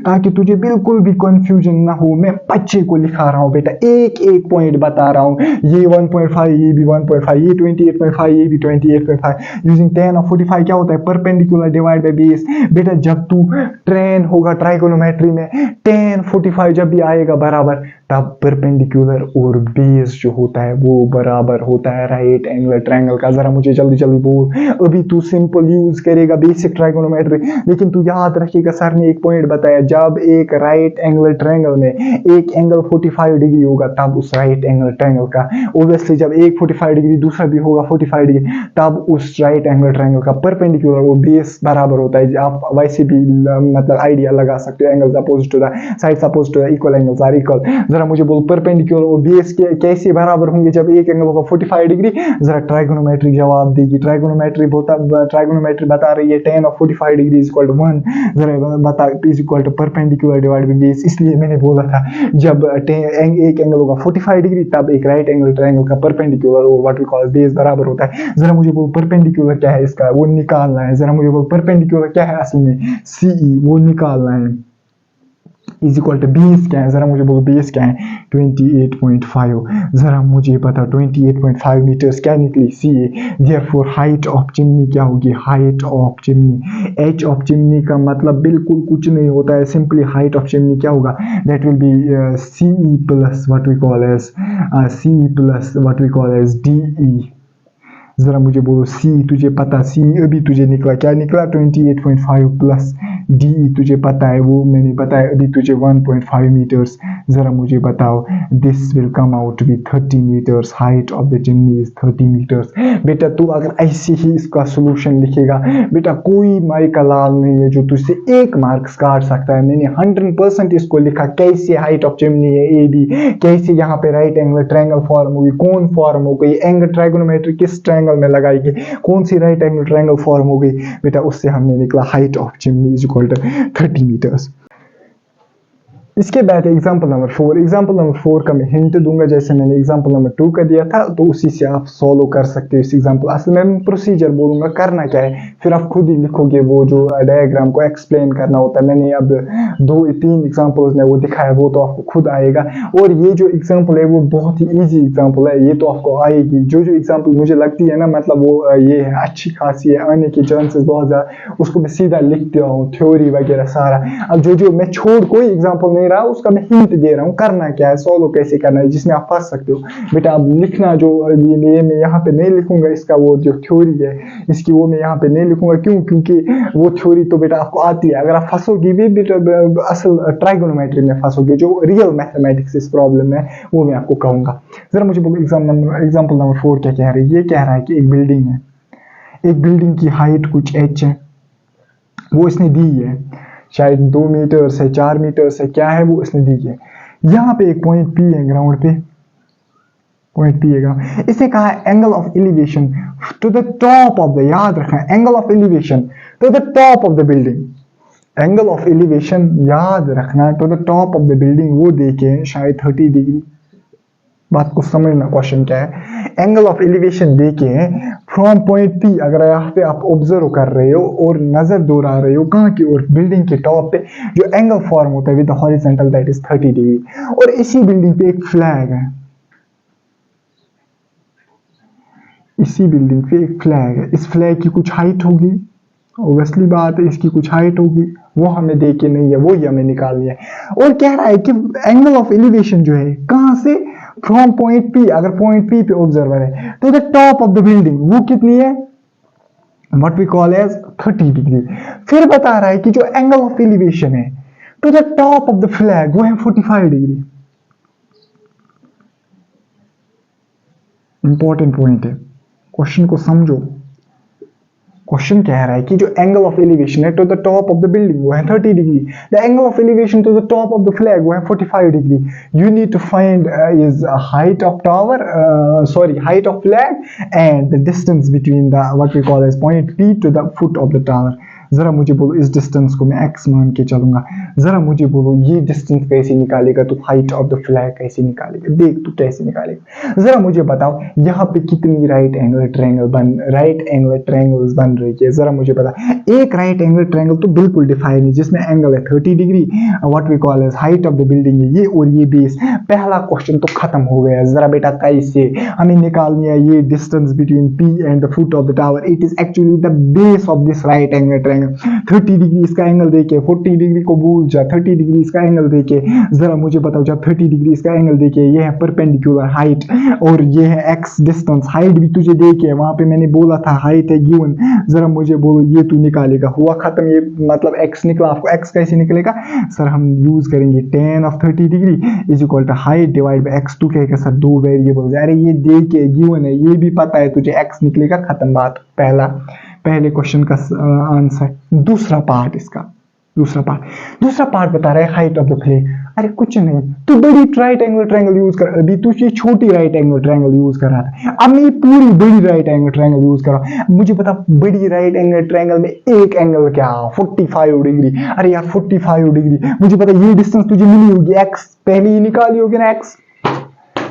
S1: ताकि तुझे बिल्कुल भी कंफ्यूजन ना हो। मैं बच्चे को लिखा रहा हूँ बेटा, एक एक पॉइंट बता रहा हूँ। ये 1.5, ये भी 1.5, ये 28.5, ये भी 28.5। यूजिंग tan ऑफ 45 क्या होता है? Perpendicular divide by base. बेटा जब तू tan होगा ट्राइगोनोमेट्री में, tan 45 जब भी आएगा बराबर, तब परपेंडिकुलर और बेस जो होता है वो बराबर होता है राइट एंगल ट्रायंगल का। जरा मुझे जल्दी बोल। अभी तू सिंपल यूज करेगा बेसिक ट्राइगोनोमेट्री, लेकिन तू याद रखिएगा सर ने एक पॉइंट बताया, जब एक राइट एंगल ट्रायंगल में एक एंगल 45 डिग्री होगा तब उस राइट एंगल ट्रायंगल का, ओब्वियसली जब एक 45 डिग्री दूसरा भी होगा 45 डिग्री, तब उस राइट एंगल ट्रायंगल का परपेंडिकुलर वो बेस बराबर होता है। आप वैसे भी मतलब आइडिया लगा सकते हो, angles opposite to the sides opposite to the equal angles are equal. जरा मुझे बोल परपेंडिकुलर और बेस के कैसे बराबर होंगे जब एक एंगल होगा 45 डिग्री? जरा ट्राइगोनोमेट्री जवाब देगी। ट्राइगोनोमेट्री बता रही है tan of 45 degree is equal to 1। जरा बता is equal to perpendicular divide by base. इसलिए मैंने बोला था जब एक एंगल होगा 45 डिग्री तब एक राइट एंगल ट्रायंगल का परपेंडिकुलर और व्हाट वी कॉल बेस बराबर होता है। जरा मुझे बोल परपेंडिकुलर क्या है इसका, वो निकालना है। जरा मुझे बोल परपेंडिकुलर क्या है असल में? CE, वो निकालना है। इज इक्वल टू बेस क्या है? जरा मुझे बोलो बेस क्या है? 28.5। जरा मुझे पता 28.5 मीटर्स क्या निकली? CA। Therefore height of chimney क्या होगी? Height of chimney, H of chimney का मतलब बिल्कुल कुछ नहीं होता है, सिंपली हाइट ऑफ चिमनी क्या होगा? That will be CE plus what we call as DE। जरा मुझे बोलो CE तुझे पता? CE अभी तुझे निकला, क्या निकला? 28.5 प्लस DE तुझे पता है, वो मैंने बताया अभी तुझे 1.5 मीटर्स। जरा मुझे बताओ this will come out to be 30 metres. Height of the chimney is 30 metres. बेटा तू अगर ऐसे ही इसका सोल्यूशन लिखेगा बेटा, कोई माइका लाल नहीं है जो तुझसे 1 मार्क्स काट सकता है। मैंने 100% इसको लिखा, कैसे हाइट ऑफ चिमनी है AB, कैसे यहाँ पे राइट एंगल ट्रायंगल फॉर्म होगी, कौन फॉर्म हो गई, एंगल ट्राइगोनोमेट्री किस ट्रायंगल में लगाएगी, कौन सी राइट एंगल ट्रायंगल फॉर्म हो गई बेटा, उससे हमने निकला height of chimney is equal to 30 metres. इसके बाद एग्जाम्पल नंबर 4। एग्जाम्पल नंबर 4 का मैं हिंट दूंगा जैसे मैंने एग्जाम्पल नंबर 2 का दिया था, तो उसी से आप सॉल्व कर सकते हो इस एग्जाम्पल। असल में मैं प्रोसीजर बोलूंगा, करना क्या है, फिर आप खुद ही लिखोगे वो जो डायग्राम को एक्सप्लेन करना होता है। मैंने अब 2-3 एग्जाम्पल्स में वो दिखाया, वो तो आपको खुद आएगा। और ये जो एग्जाम्पल है वो बहुत ही ईजी एग्जाम्पल है, ये तो आपको आएगी। जो एग्जाम्पल मुझे लगती है ना, मतलब वो ये है अच्छी खासी है, आने के चांसेस बहुत ज़्यादा, उसको मैं सीधा लिखते हूँ, थ्योरी वगैरह सारा। अब जो मैं छोड़ कोई एग्जाम्पल रहा उसका मैं हिंट दे रहा हूँ, करना क्या है, सॉल्व कैसे करना है, जिसमें आप फंस सकते हो बेटा। अब लिखना जो ये मैं यहाँ पे नहीं लिखूंगा, इसका वो जो थ्योरी है इसकी वो मैं यहाँ पे नहीं लिखूंगा। क्यों? क्योंकि वो थ्योरी तो बेटा आपको आती है। अगर आप फंसोगे भी बेटा असल ट्राइगोनोमेट्री में फंसोगे, जो रियल मैथमेटिक्स इस प्रॉब्लम है वो मैं आपको कहूंगा। जरा मुझे बोलो एग्जाम्पल नंबर 4 क्या कह रही है। ये कह रहा है कि एक बिल्डिंग है, एक बिल्डिंग की हाइट कुछ h है, वो इसने दी है, शायद 2 मीटर से 4 मीटर से क्या है वो इसने दी है। यहाँ पे एक पॉइंट P है ग्राउंड पे, पॉइंट P है ग्राउंड। इसने कहा angle of elevation to the top of the, याद रखना angle of elevation to the top of the building, angle of elevation याद रखना to the top of the building वो देके शायद 30 डिग्री। बात को समझना क्वेश्चन क्या है। एंगल ऑफ एलिवेशन देके फ्रॉम पॉइंट P, अगर यहाँ पे आप ऑब्जर्व कर रहे हो और नजर दोहरा रहे हो कहाँ की ओर, बिल्डिंग के टॉप पे जो एंगल फॉर्म होता है with the horizontal that is 30 degree. और इसी बिल्डिंग पे एक फ्लैग है, इसी बिल्डिंग पे एक फ्लैग है, इस फ्लैग की कुछ हाइट होगी, ऑब्वियसली बात है इसकी कुछ हाइट होगी, वो हमें दे के नहीं है, वो ही हमें निकालनी है। और कह रहा है कि एंगल ऑफ एलिवेशन जो है कहां से, फ्रॉम पॉइंट P, अगर पॉइंट P पे ऑब्जर्वर है तो the top of the building वो कितनी है, what we call as 30 degree. फिर बता रहा है कि जो एंगल ऑफ एलिवेशन है to the top of the flag वो है 45 डिग्री। इंपॉर्टेंट पॉइंट है, क्वेश्चन को समझो। क्वेश्चन कह रहा है कि जो एंगल ऑफ एलिवेशन है to the top of the building वो है 30 degree, the angle of elevation to the top of the flag वो है 45 degree. You need to find is height of tower, sorry height of flag and the distance between the what we call as point P to the foot of the tower. जरा मुझे बोलो इस distance को मैं x मान के चलूंगा, जरा मुझे बोलो ये डिस्टेंस कैसे निकालेगा, तो हाइट ऑफ द फ्लैग कैसे निकालेगा, देख तू कैसे निकालेगा। जरा मुझे बताओ यहाँ पे कितनी राइट एंगल ट्रायंगल्स बन रही है, जरा मुझे बता। एक राइट एंगल ट्रायंगल तो बिल्कुल डिफाइन है जिसमें एंगल है 30 degree, what we call as height of the building है ये, और ये बेस। पहला क्वेश्चन तो खत्म हो गया। जरा बेटा कैसे हमें निकालनी है ये distance between P and the foot of the tower, it is actually the base of this right angle triangle. 30 degree इसका एंगल देके, 40 डिग्री को भूल जा, 30 डिग्री इसका एंगल देके जरा मुझे बताओ, जब 30 डिग्री इसका एंगल देके, ये है परपेंडिकुलर हाइट और ये है x डिस्टेंस, हाइट भी तुझे देके वहां पे मैंने बोला था हाइट है गिवन। जरा मुझे बोलो ये तू निकालेगा, हुआ खत्म, ये मतलब x निकला। आपको x कैसे निकलेगा सर, हम यूज करेंगे tan of 30 degree is equal to height divide by x। टू कहेगा सर दो वेरिएबल्स, अरे ये देके गिवन है, ये भी पता है तुझे, x निकलेगा, खत्म बात। पहले क्वेश्चन का आंसर। दूसरा पार्ट बता रहा है हाइट ऑफ द फ्लैग। अरे कुछ नहीं, तू बड़ी राइट एंगल ट्रायंगल यूज कर, अभी तू ये छोटी राइट एंगल ट्रायंगल यूज कर रहा था, अब मैं पूरी बड़ी राइट एंगल ट्रायंगल यूज कर रहा हूं। मुझे पता बड़ी राइट एंगल ट्रायंगल में एक एंगल क्या 45 डिग्री। अरे यार 45 डिग्री, मुझे पता ये डिस्टेंस तुझे मिली होगी, x पहले ही निकाली होगी ना, x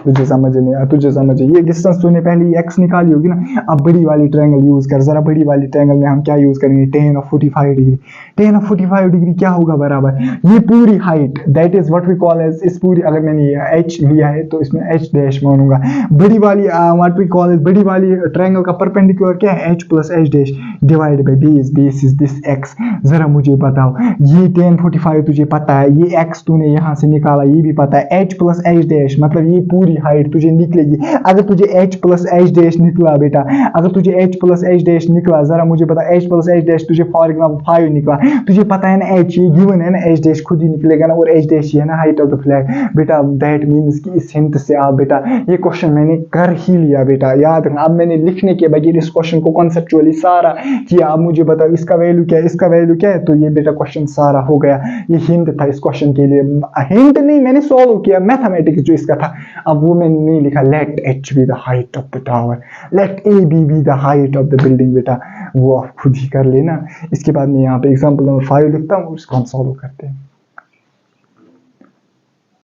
S1: तुझे समझ नहीं आया, तुझे समझ, ये डिस्टेंस तूने पहले x निकाली होगी ना। अब बड़ी वाली ट्रायंगल यूज कर, जरा बड़ी वाली ट्रायंगल में हम क्या यूज करेंगे, tan of 45 degree. tan of 45 degree क्या होगा बराबर, ये पूरी height that is what we call as, इस पूरी, अगर मैंने h लिया है तो इसमें h डैश मानूंगा। बड़ी वाली व्हाट वी कॉल एज, बड़ी वाली ट्रायंगल का परपेंडिकुलर क्या है, h plus h dash divide by base is this x। जरा मुझे बताओ ये tan 45 तुझे पता है, ये x तूने यहां से निकाला, ये भी पता है, h प्लस h डैश मतलब ये पूरी हाइट तुझे निकलेगी। अगर तुझे h प्लस h डैश निकला बेटा, अगर तुझे h प्लस h डैश निकला, जरा मुझे बता h प्लस h डैश तुझे फॉर एग्जांपल 5 निकला, तुझे पता है ना h ये गिवन है ना, h डैश खुद ही निकलेगा ना, और h डैश है ना हाइट ऑफ द फ्लैग। बेटा दैट मींस कि इस हिंट से आप बेटा ये क्वेश्चन मैंने कर ही लिया बेटा, याद रखना। अब मैंने लिखने के बगैर इस क्वेश्चन को कॉन्सेप्चुअली सारा किया। अब मुझे बताओ इसका वैल्यू क्या है, इसका वैल्यू क्या है, तो ये बेटा क्वेश्चन सारा हो गया। ये हिंट था इस क्वेश्चन के लिए, हिंट नहीं मैंने सॉल्व किया, मैथमेटिक्स जो इसका था। अब वो मैंने नहीं लिखा let h be the height of the tower, let a be the height of the building, बेटा वो आप खुद ही कर लेना। इसके बाद मैं यहाँ पे एग्जांपल नंबर 5 लिखता हूँ, उसको हम सॉल्व करते हैं।